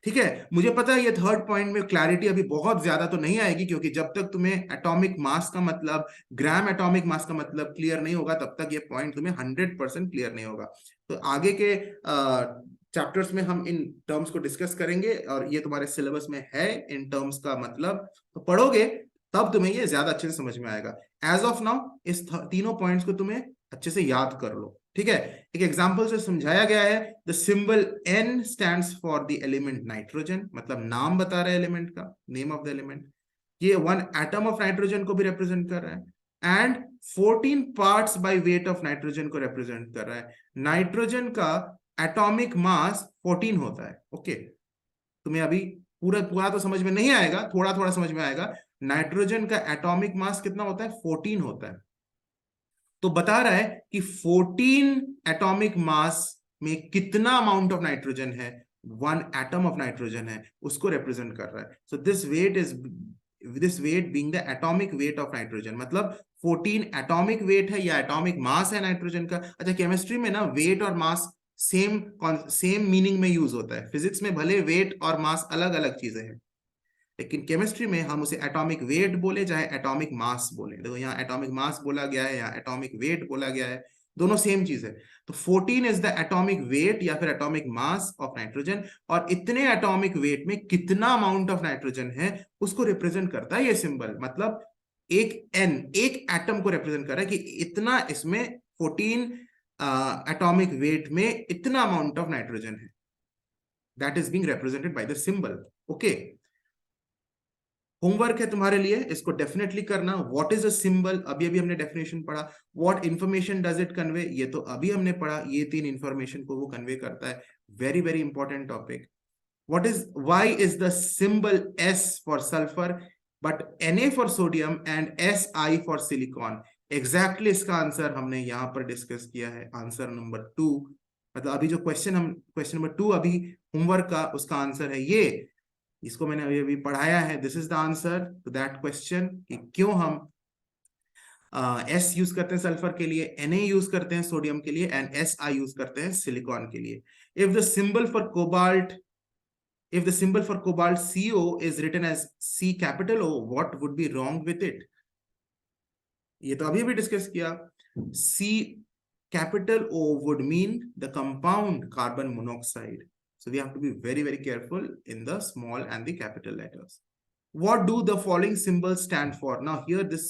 ठीक है, मुझे पता है ये थर्ड पॉइंट में क्लैरिटी अभी बहुत ज्यादा तो नहीं आएगी, क्योंकि जब तक तुम्हें एटॉमिक मास का मतलब, ग्राम एटॉमिक मास का मतलब क्लियर नहीं होगा, तब तक ये पॉइंट तुम्हें 100% क्लियर नहीं होगा। तो आगे के चैप्टर्स में हम इन टर्म्स को डिस्कस करेंगे, और ये तुम्हारे सिलेबस में है इन टर्म्स का मतलब, तो पढ़ोगे तब तुम्हें ये ज्यादा अच्छे से समझ में आएगा। एज ऑफ नाउ इस तीनों पॉइंट्स को तुम्हें अच्छे से याद कर लो, ठीक है। एक एग्जांपल से समझाया गया है, the symbol N stands for the element nitrogen, मतलब नाम बता रहा है एलिमेंट का, नेम ऑफ द एलिमेंट। ये 1 एटम ऑफ नाइट्रोजन को भी रिप्रेजेंट कर रहा है, and 14 parts by weight of nitrogen को रिप्रेजेंट कर रहा है। नाइट्रोजन का एटॉमिक मास 14 होता है। ओके, तुम्हें अभी पूरा पूरा तो समझ में नहीं आएगा, थोड़ा थोड़ा समझ में आएगा। नाइट्रोजन का एटॉमिक मास कितना होता है? 14 होता है। तो बता रहा है कि 14 एटॉमिक मास में कितना अमाउंट ऑफ नाइट्रोजन है, 1 एटम ऑफ नाइट्रोजन है, उसको रिप्रेजेंट कर रहा है। So this weight being the atomic weight of nitrogen, मतलब 14 एटॉमिक वेट है या एटॉमिक मास है नाइट्रोजन का। अच्छा, केमिस्ट्री में ना वेट और मास सेम मीनिंग में यूज होता है। फिजिक्स में भले वेट और मास अलग अलग चीजें हैं, लेकिन केमिस्ट्री में हम उसे एटॉमिक वेट बोले चाहे एटॉमिक मास बोले। देखो यहाँ एटॉमिक मास बोला गया है, यहाँ एटॉमिक वेट बोला गया है, दोनों सेम चीज है। तो 14 इज द एटॉमिक वेट या फिर एटॉमिक मास ऑफ नाइट्रोजन, और इतने एटॉमिक वेट में कितना अमाउंट ऑफ नाइट्रोजन है उसको रिप्रेजेंट करता है ये सिंबल। मतलब एक एन, एक एटम को रिप्रेजेंट कर रहा है कि इतना, इसमें 14 एटॉमिक वेट में इतना अमाउंट ऑफ नाइट्रोजन है, that is being represented by the symbol. Okay, homework है तुम्हारे लिए, इसको डेफिनेटली करना। व्हाट इज अ सिंबल, अभी अभी हमने डेफिनेशन पढ़ा। What information does it convey, ये तो अभी हमने पढ़ा। ये 3 इंफॉर्मेशन को वो कन्वे करता है। Very very important topic. What is, why is the symbol S for sulphur but Na for sodium and Si for silicon? Exactly इसका आंसर हमने यहां पर डिस्कस किया है, आंसर नंबर 2। मतलब अभी जो क्वेश्चन नंबर 2 अभी होमवर्क का, उसका आंसर है ये। इसको मैंने अभी अभी पढ़ाया है। This is the answer to that question कि क्यों हम S यूज करते हैं सल्फर के लिए, Na यूज करते हैं सोडियम के लिए, एंड Si यूज करते हैं सिलिकॉन के लिए। If the symbol for cobalt, if the symbol for cobalt CO is written as C capital O, what would be wrong with it? ये तो अभी भी डिस्कस किया। C capital O would mean the compound carbon monoxide. So we have to be very very careful in the small and the capital letters. What do the following symbols stand for? Now here this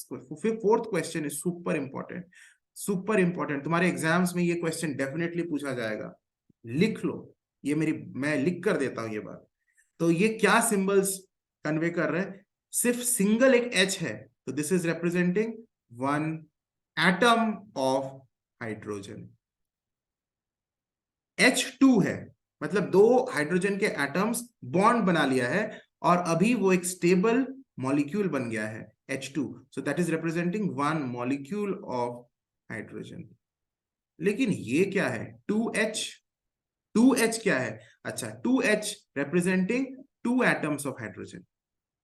fourth question is super important. Super important, तुम्हारे exams में ये question definitely पूछा जाएगा। लिख लो, ये मैं लिख कर देता हूं ये बात। तो ये क्या सिंबल्स कन्वे कर रहे हैं? सिर्फ सिंगल एक H है, तो this is representing 1 atom of hydrogen. H2 है, मतलब 2 हाइड्रोजन के एटम्स बॉन्ड बना लिया है, और अभी वो एक स्टेबल मॉलिक्यूल बन गया है H2, so that is representing 1 molecule of hydrogen. लेकिन ये क्या है? 2H। 2H क्या है? अच्छा, 2H representing 2 atoms of hydrogen,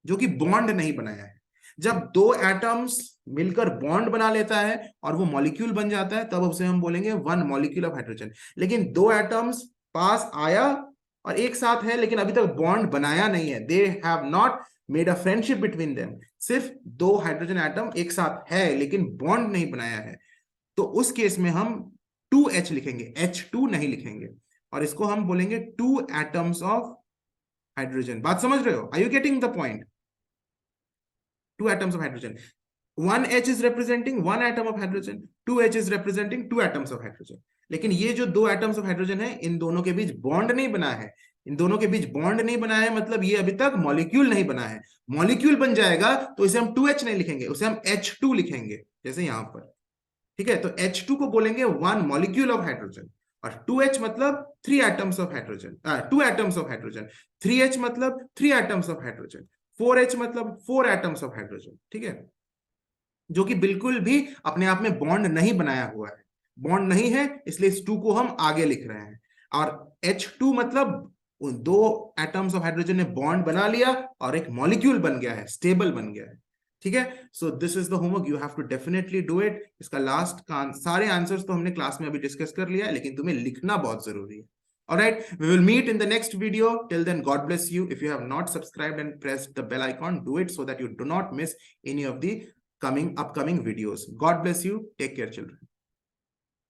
जो कि बॉन्ड नहीं बनाया है। जब 2 एटम्स मिलकर बॉन्ड बना लेता है और वो मॉलिक्यूल बन जाता है, तब उसे हम बोलेंगे 1 मॉलिक्यूल ऑफ हाइड्रोजन। लेकिन 2 एटम्स पास आया और एक साथ है, लेकिन अभी तक बॉन्ड बनाया नहीं है, they have not made a friendship between them. सिर्फ 2 हाइड्रोजन एटम एक साथ है लेकिन बॉन्ड नहीं बनाया है, तो उस केस में हम 2H लिखेंगे, H2 नहीं लिखेंगे, और इसको हम बोलेंगे 2 एटम्स ऑफ हाइड्रोजन। बात समझ रहे हो? Are you getting the point? 2 atoms of hydrogen. 1H is representing 1 atom of hydrogen, 2H is representing 2 atoms of hydrogen. लेकिन ये जो 2 atoms of hydrogen है, इन दोनों के बीच बॉन्ड नहीं बना है। इन दोनों के बीच बॉन्ड नहीं बना है, मतलब ये अभी तक मॉलिक्यूल नहीं बना है। मॉलिक्यूल बन जाएगा तो इसे हम 2H नहीं लिखेंगे, उसे हम H2 लिखेंगे, जैसे यहां पर। ठीक है, तो H2 को बोलेंगे 1 मॉलिक्यूल ऑफ हाइड्रोजन, और 2H मतलब 3 atoms of hydrogen, 2 atoms of hydrogen. 3H मतलब 3 एटम्स ऑफ हाइड्रोजन। 4H मतलब 4 एटम्स ऑफ हाइड्रोजन। ठीक है, जो कि बिल्कुल भी अपने आप में बॉन्ड नहीं बनाया हुआ है, बॉन्ड नहीं है, इसलिए इस 2 को हम आगे लिख रहे हैं। और H2 मतलब 2 एटम्स ऑफ हाइड्रोजन ने बॉन्ड बना लिया और एक मॉलिक्यूल बन गया है, स्टेबल बन गया है। ठीक है, so this is the homework, you have to definitely do it. इसका लास्ट का सारे आंसर्स तो हमने क्लास में अभी डिस्कस कर लिया है, लेकिन तुम्हें लिखना बहुत जरूरी है। All right, we will meet in the next video. Till then, God bless you. If you have not subscribed and pressed the bell icon, do it so that you do not miss any of the upcoming videos. God bless you. Take care, children.